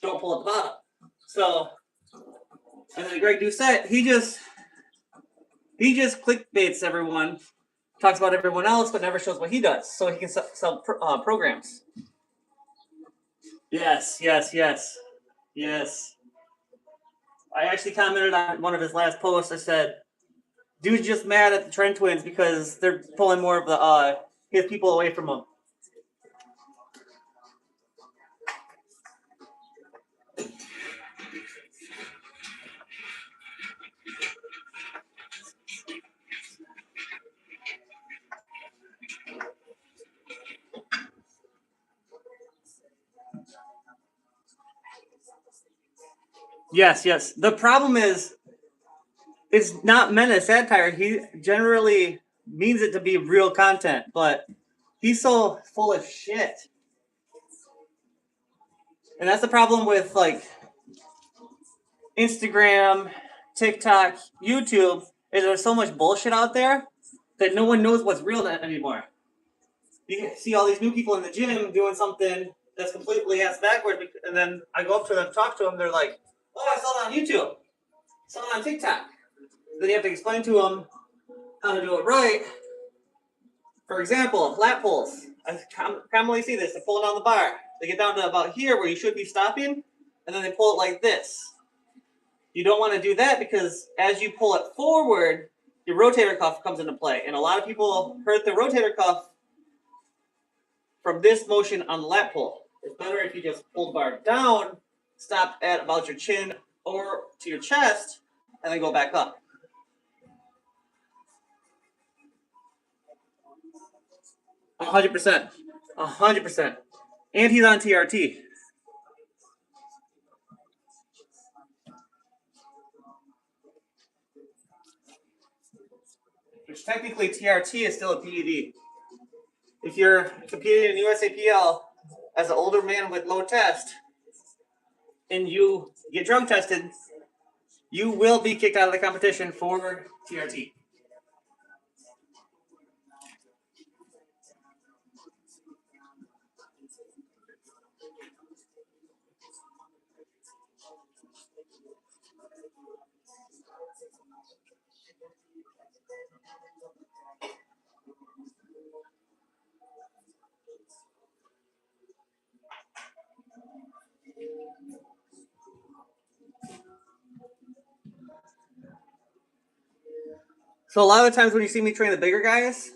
don't pull at the bottom. So, and then Greg Doucette, he just clickbaits everyone, talks about everyone else, but never shows what he does, so he can sell programs. Yes. I actually commented on one of his last posts. I said, dude's just mad at the Trend Twins because they're pulling more of the his people away from him. Yes. The problem is, it's not meant as satire. He generally means it to be real content, but he's so full of shit. And that's the problem with like Instagram, TikTok, YouTube, is there's so much bullshit out there that no one knows what's real anymore. You can see all these new people in the gym doing something that's completely ass backwards, and then I go up to them, talk to them, they're like, oh, I saw it on YouTube. I saw it on TikTok. Then you have to explain to them how to do it right. For example, lat pulls. I commonly see this. They pull it on the bar. They get down to about here where you should be stopping, and then they pull it like this. You don't want to do that because as you pull it forward, your rotator cuff comes into play. And a lot of people hurt the rotator cuff from this motion on the lat pull. It's better if you just pull the bar down, stop at about your chin or to your chest, and then go back up. $100%. And he's on TRT. Which technically TRT is still a PED. If you're competing in USAPL as an older man with low test and you get drug tested, you will be kicked out of the competition for TRT. So a lot of the times when you see me train the bigger guys,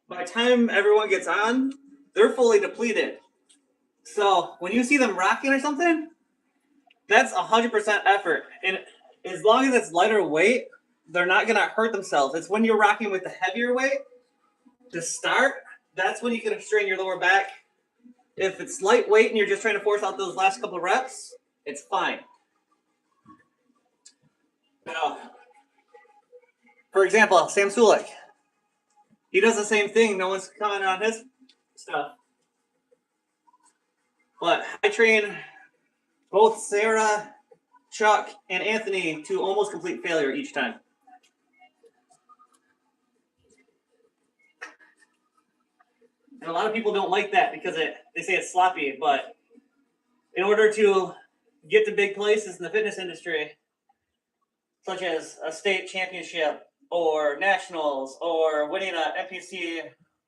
by the time everyone gets on, they're fully depleted. So when you see them rocking or something, that's 100% effort. And as long as it's lighter weight, they're not going to hurt themselves. It's when you're rocking with the heavier weight to start, that's when you can strain your lower back. If it's lightweight and you're just trying to force out those last couple of reps, it's fine. Now, for example, Sam Sulek. He does the same thing. No one's commenting on his stuff. But I train both Sarah, Chuck, and Anthony to almost complete failure each time. And a lot of people don't like that because they say it's sloppy. But in order to get to big places in the fitness industry, such as a state championship or nationals or winning an NPC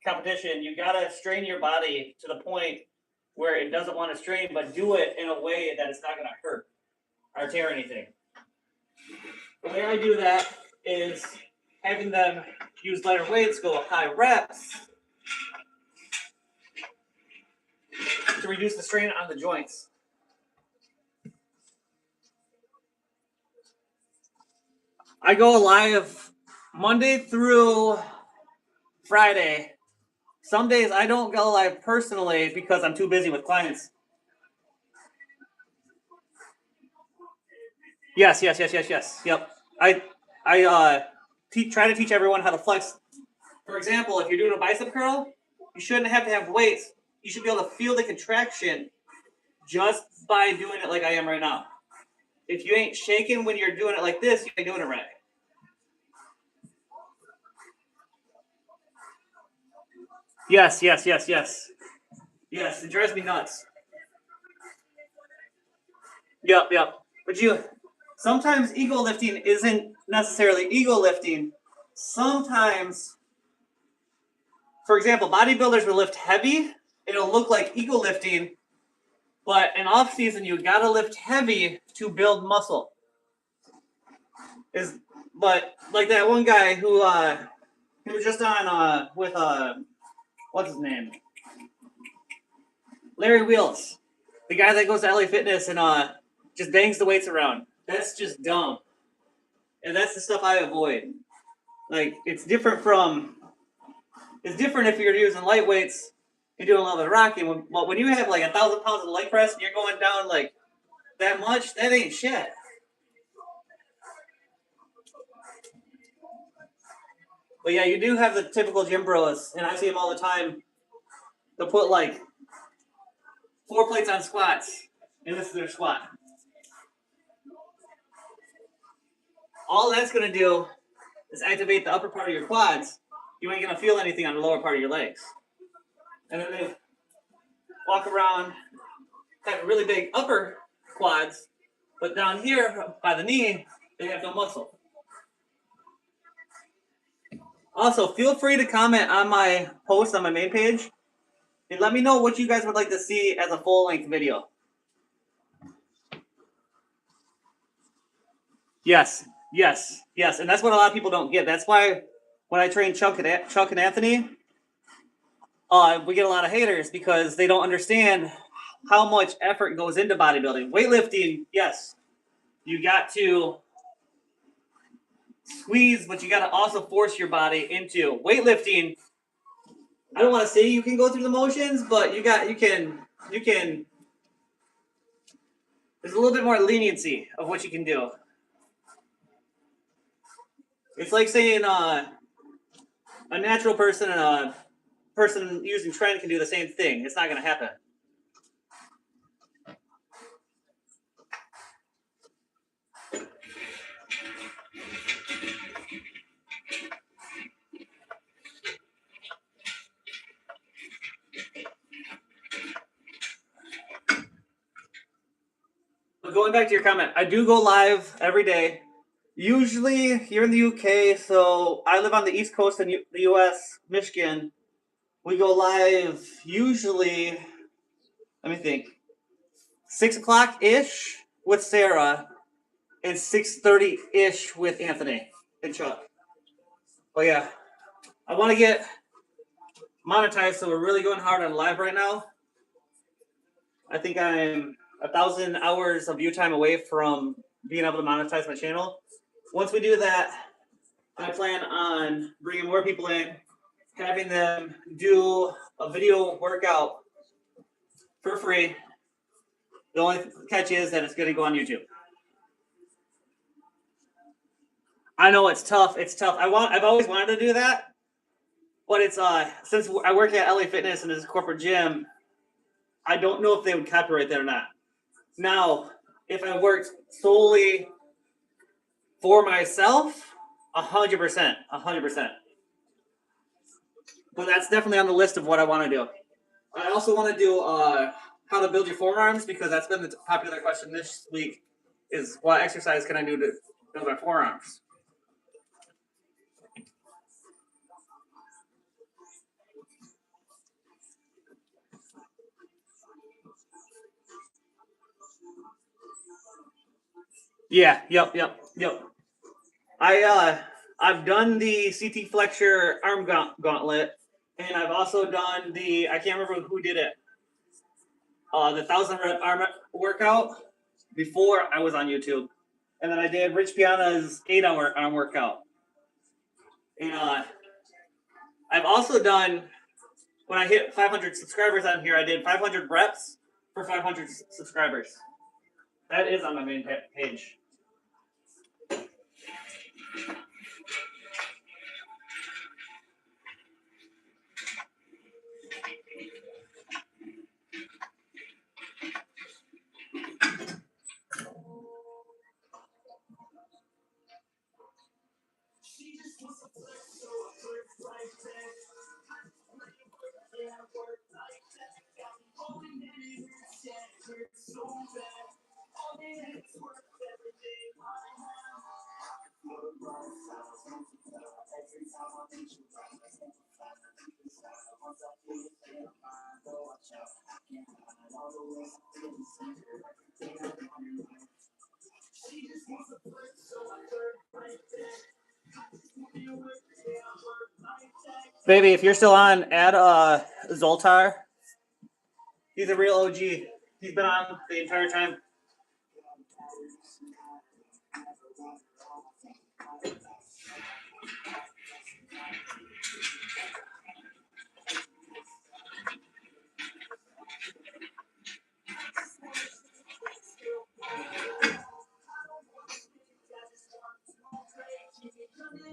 competition, you gotta strain your body to the point where it doesn't want to strain, but do it in a way that it's not gonna hurt or tear anything. The way I do that is having them use lighter weights, go high reps to reduce the strain on the joints. I go live Monday through Friday. Some days I don't go live personally because I'm too busy with clients. Yes. Yep. I try to teach everyone how to flex. For example, if you're doing a bicep curl, you shouldn't have to have weights. You should be able to feel the contraction just by doing it like I am right now. If you ain't shaking when you're doing it like this, you ain't doing it right. Yes. Yes, it drives me nuts. Yep. But sometimes ego lifting isn't necessarily ego lifting. Sometimes, for example, bodybuilders will lift heavy. It'll look like ego lifting, but in off season, you gotta lift heavy to build muscle. But like that one guy who he was just on with what's his name? Larry Wheels, the guy that goes to LA Fitness and just bangs the weights around. That's just dumb, and that's the stuff I avoid. Like it's different if you're using light weights, you're doing a little bit of rocking. But when you have like 1,000 pounds of leg press and you're going down like that much, that ain't shit. But yeah, you do have the typical gym bros, and I see them all the time. They'll put like 4 plates on squats, and this is their squat. All that's going to do is activate the upper part of your quads. You ain't going to feel anything on the lower part of your legs. And then they walk around, have really big upper quads, but down here by the knee, they have no muscle. Also, feel free to comment on my post on my main page and let me know what you guys would like to see as a full-length video. Yes, and that's what a lot of people don't get. That's why when I train Chuck and Anthony, we get a lot of haters because they don't understand how much effort goes into bodybuilding. Weightlifting, yes, you got to squeeze, but you got to also force your body into weightlifting. I don't want to say you can go through the motions, but you can you can. There's a little bit more leniency of what you can do. It's like saying a natural person and a person using trend can do the same thing. It's not going to happen. But going back to your comment, I do go live every day. Usually here in the UK, so I live on the East Coast in the US, Michigan. We go live usually, let me think, 6 o'clock ish with Sarah and 6:30 ish with Anthony and Chuck. Oh yeah, I want to get monetized, so we're really going hard on live right now. I think I'm 1,000 hours of view time away from being able to monetize my channel. Once we do that, I plan on bringing more people in, having them do a video workout for free. The only catch is that it's going to go on YouTube. I know it's tough. It's tough. I've always wanted to do that, but it's since I work at LA Fitness and it's a corporate gym, I don't know if they would copyright that or not. Now, if I worked solely for myself, 100%, 100%. But that's definitely on the list of what I want to do. I also want to do how to build your forearms, because that's been the popular question this week, is what exercise can I do to build my forearms? Yeah, yep. I've done the CT Flexure arm gauntlet, and I've also done the, I can't remember who did it, the 1,000 rep arm workout before I was on YouTube. And then I did Rich Piana's 8-hour arm workout. And I've also done, when I hit 500 subscribers on here, I did 500 reps for 500 subscribers. That is on my main page. Baby, if you're still on, add Zoltar. He's a real OG. He's been on the entire time.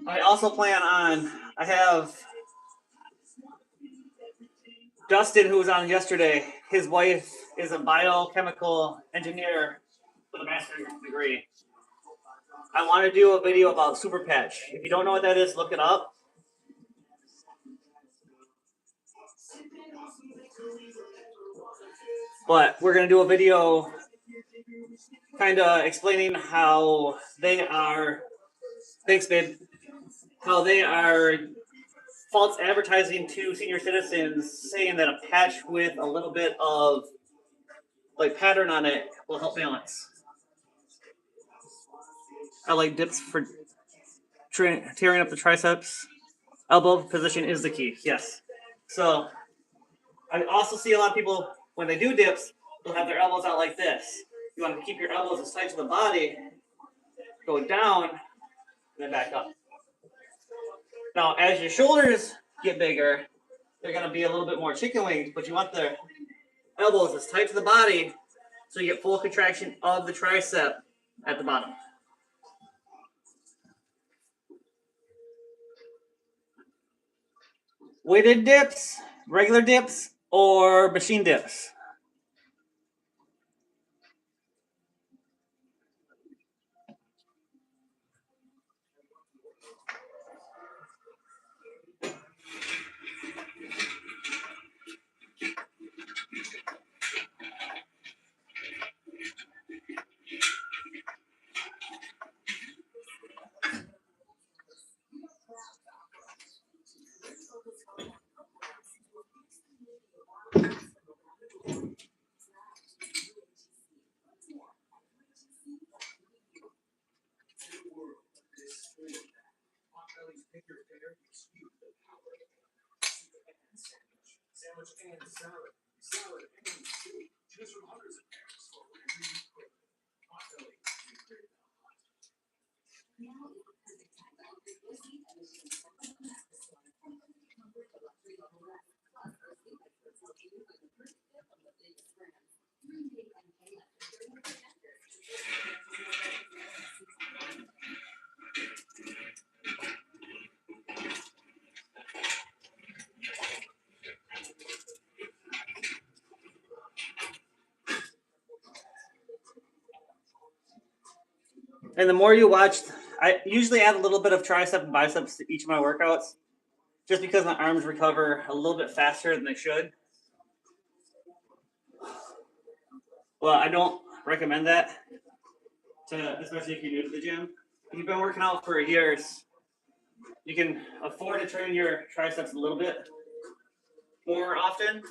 I also plan on, I have Dustin, who was on yesterday. His wife is a biochemical engineer with a master's degree. I want to do a video about Super Patch. If you don't know what that is, look it up. But we're going to do a video kind of explaining how they are, thanks babe, how they are false advertising to senior citizens, saying that a patch with a little bit of like pattern on it will help balance. I like dips for tearing up the triceps. Elbow position is the key, yes. So I also see a lot of people, when they do dips, they'll have their elbows out like this. You want to keep your elbows as tight to the body, go down, and then back up. Now, as your shoulders get bigger, they're going to be a little bit more chicken wings, but you want the elbow is as tight to the body so you get full contraction of the tricep at the bottom. Weighted dips, regular dips, or machine dips? Sandwich and salad. Salad and soup. Choose from hundreds of pairs for whatever you crave. Potbelly. And the more you watch, I usually add a little bit of tricep and biceps to each of my workouts, just because my arms recover a little bit faster than they should. Well, I don't recommend that, especially if you're new to the gym. If you've been working out for years, you can afford to train your triceps a little bit more often.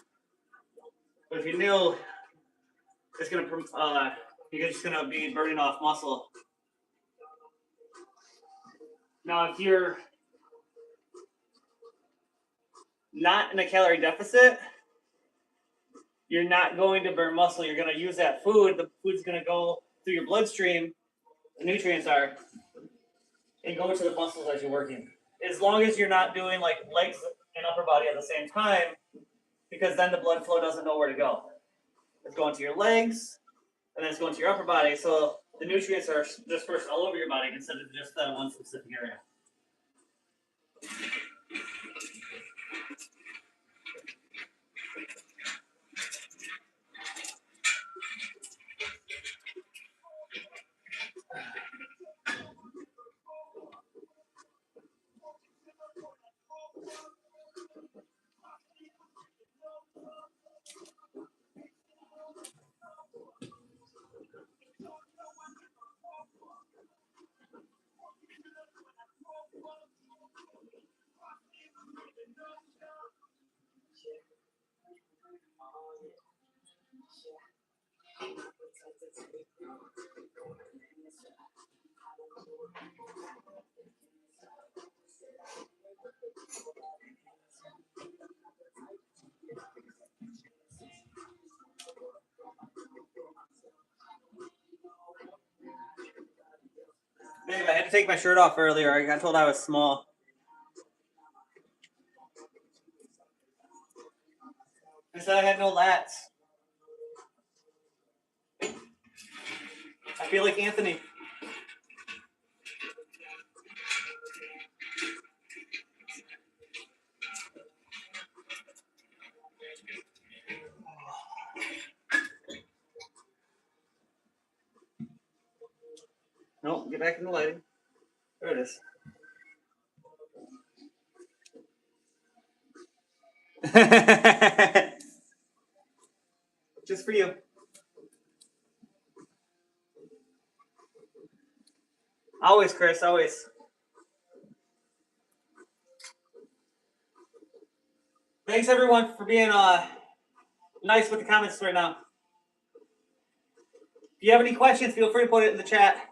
But if you're new, you're just gonna be burning off muscle. Now, if you're not in a calorie deficit, you're not going to burn muscle. You're going to use that food. The food's going to go through your bloodstream, the nutrients are, and go to the muscles as you're working. As long as you're not doing like legs and upper body at the same time, because then the blood flow doesn't know where to go. It's going to your legs, and then it's going to your upper body. So the nutrients are dispersed all over your body instead of just that one specific area. Babe, I had to take my shirt off earlier. I got told I was small. I said I had no lats. I feel like Anthony. Nope, get back in the lighting. There it is. Just for you. Always, Chris, always. Thanks, everyone, for being nice with the comments right now. If you have any questions, feel free to put it in the chat.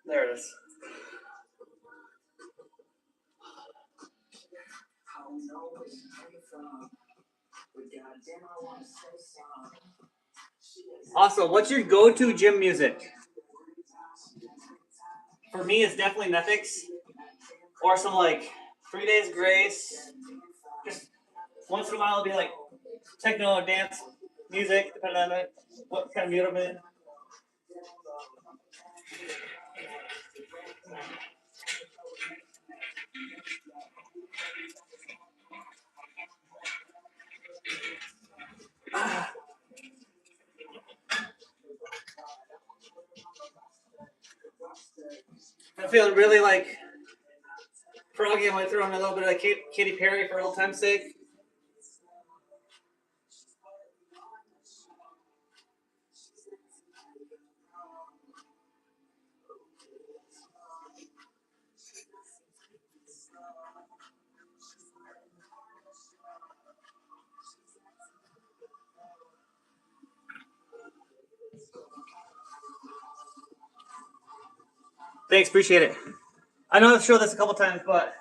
There it is. Also, what's your go-to gym music? For me, it's definitely Netflix or some like 3 Days Grace. Just once in a while, it'll be like techno dance music, depending on what kind of mood I'm in. I'm feeling really like froggy. I might throw in a little bit of Katy Perry for old time's sake. Thanks, appreciate it. I know I've showed this a couple times, but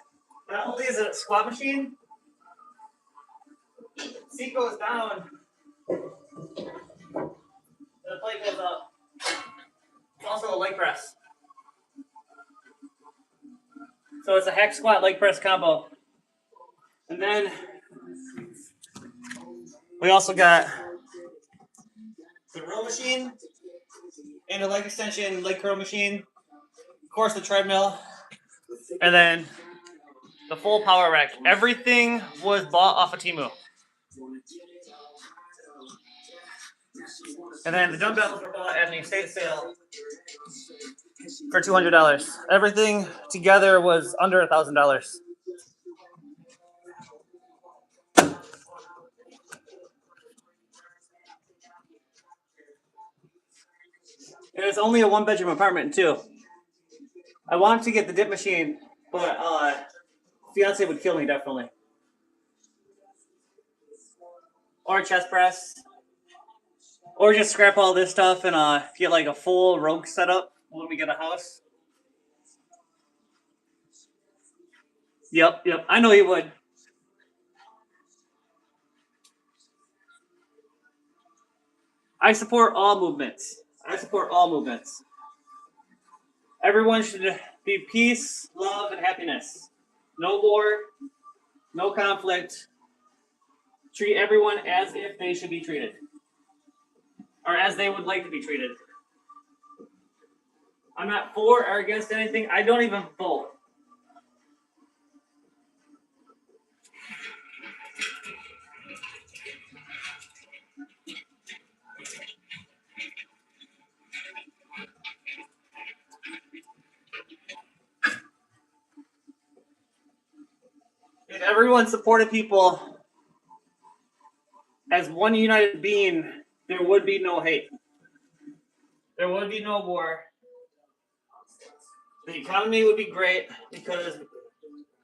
not only is it a squat machine, seat goes down, the plate goes up. It's also a leg press. So it's a hack squat leg press combo. And then we also got the row machine and a leg extension, leg curl machine. Of course, the treadmill. And then the full power rack. Everything was bought off of Temu. And then the dumbbells were bought at an estate sale for $200. Everything together was under $1,000. And it's only a 1-bedroom apartment too. I wanted to get the dip machine, but fiance would kill me definitely. Or a chest press. Or just scrap all this stuff and get like a full Rogue setup when we get a house. Yep. I know you would. I support all movements. Everyone should be peace, love, and happiness. No war, no conflict. Treat everyone as if they should be treated. Or as they would like to be treated. I'm not for or against anything. I don't even vote. If everyone supported people as one united being, there would be no hate. There would be no war. The economy would be great because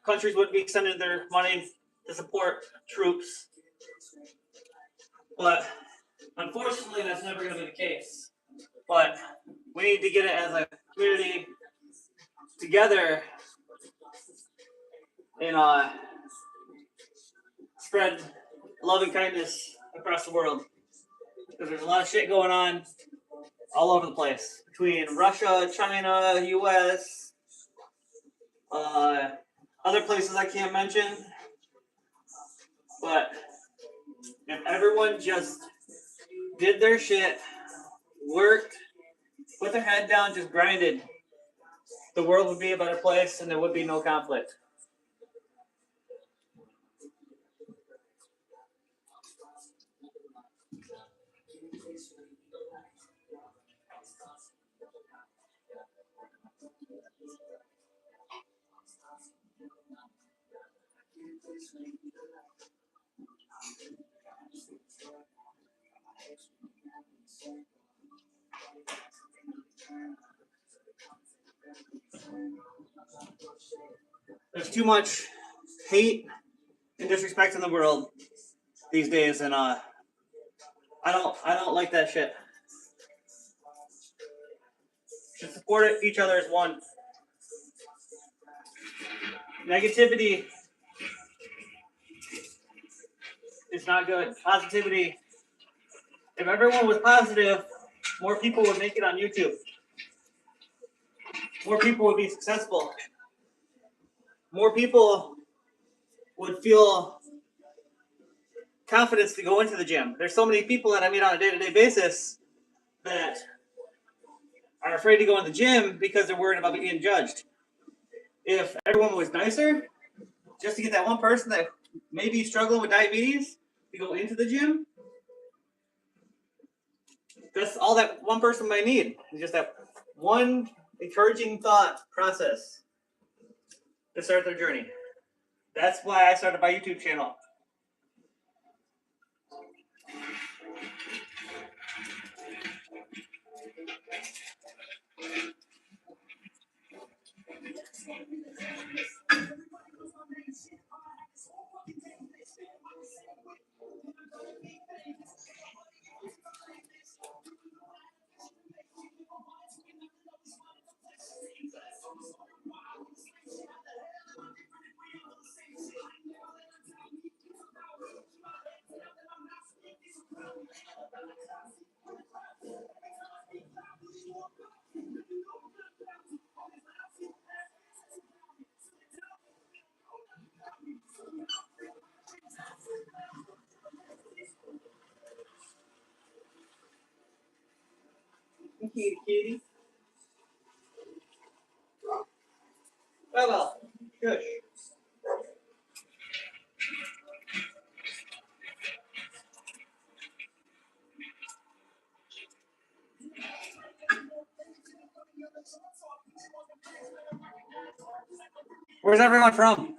countries would be sending their money to support troops. But unfortunately, that's never going to be the case. But we need to get it as a community together and spread love and kindness across the world. Because there's a lot of shit going on all over the place between Russia, China, US, other places I can't mention. But if everyone just did their shit, worked, put their head down, just grinded, the world would be a better place and there would be no conflict. There's too much hate and disrespect in the world these days, and I don't like that shit. Should support support each other as one. Negativity is not good. Positivity. If everyone was positive, more people would make it on YouTube. More people would be successful. More people would feel confidence to go into the gym. There's so many people that I meet on a day-to-day basis that are afraid to go in the gym because they're worried about being judged. If everyone was nicer, just to get that one person that may be struggling with diabetes to go into the gym, that's all that one person might need. It's just that one encouraging thought process to start their journey. That's why I started my YouTube channel. Kitty. Well, good. Where's everyone from?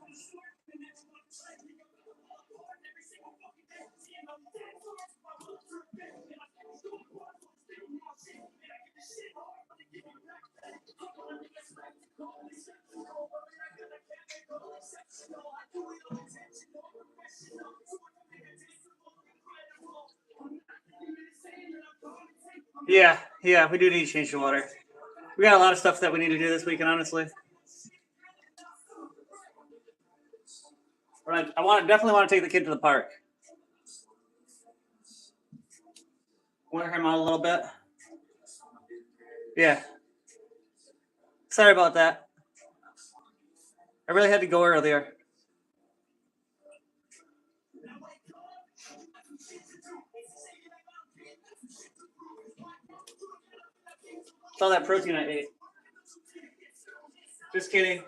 Yeah, we do need to change the water. We got a lot of stuff that we need to do this weekend, honestly. Right, definitely want to take the kid to the park. Wear him out a little bit. Yeah. Sorry about that. I really had to go earlier. It's all that protein I ate. Just kidding.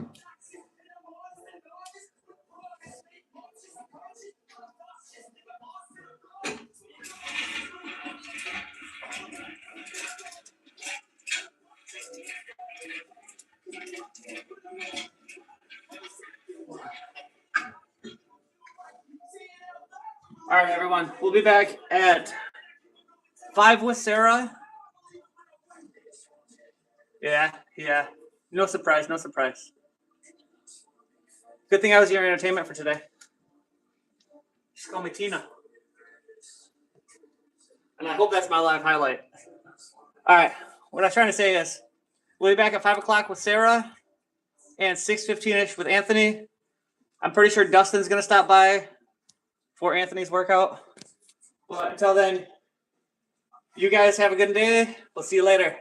All right, everyone. We'll be back at 5 with Sarah. Yeah. No surprise. Good thing I was your entertainment for today. Just call me Tina. And I hope that's my live highlight. All right. What I was trying to say is we'll be back at 5 o'clock with Sarah and 6:15-ish with Anthony. I'm pretty sure Dustin's going to stop by for Anthony's workout. But until then, you guys have a good day. We'll see you later.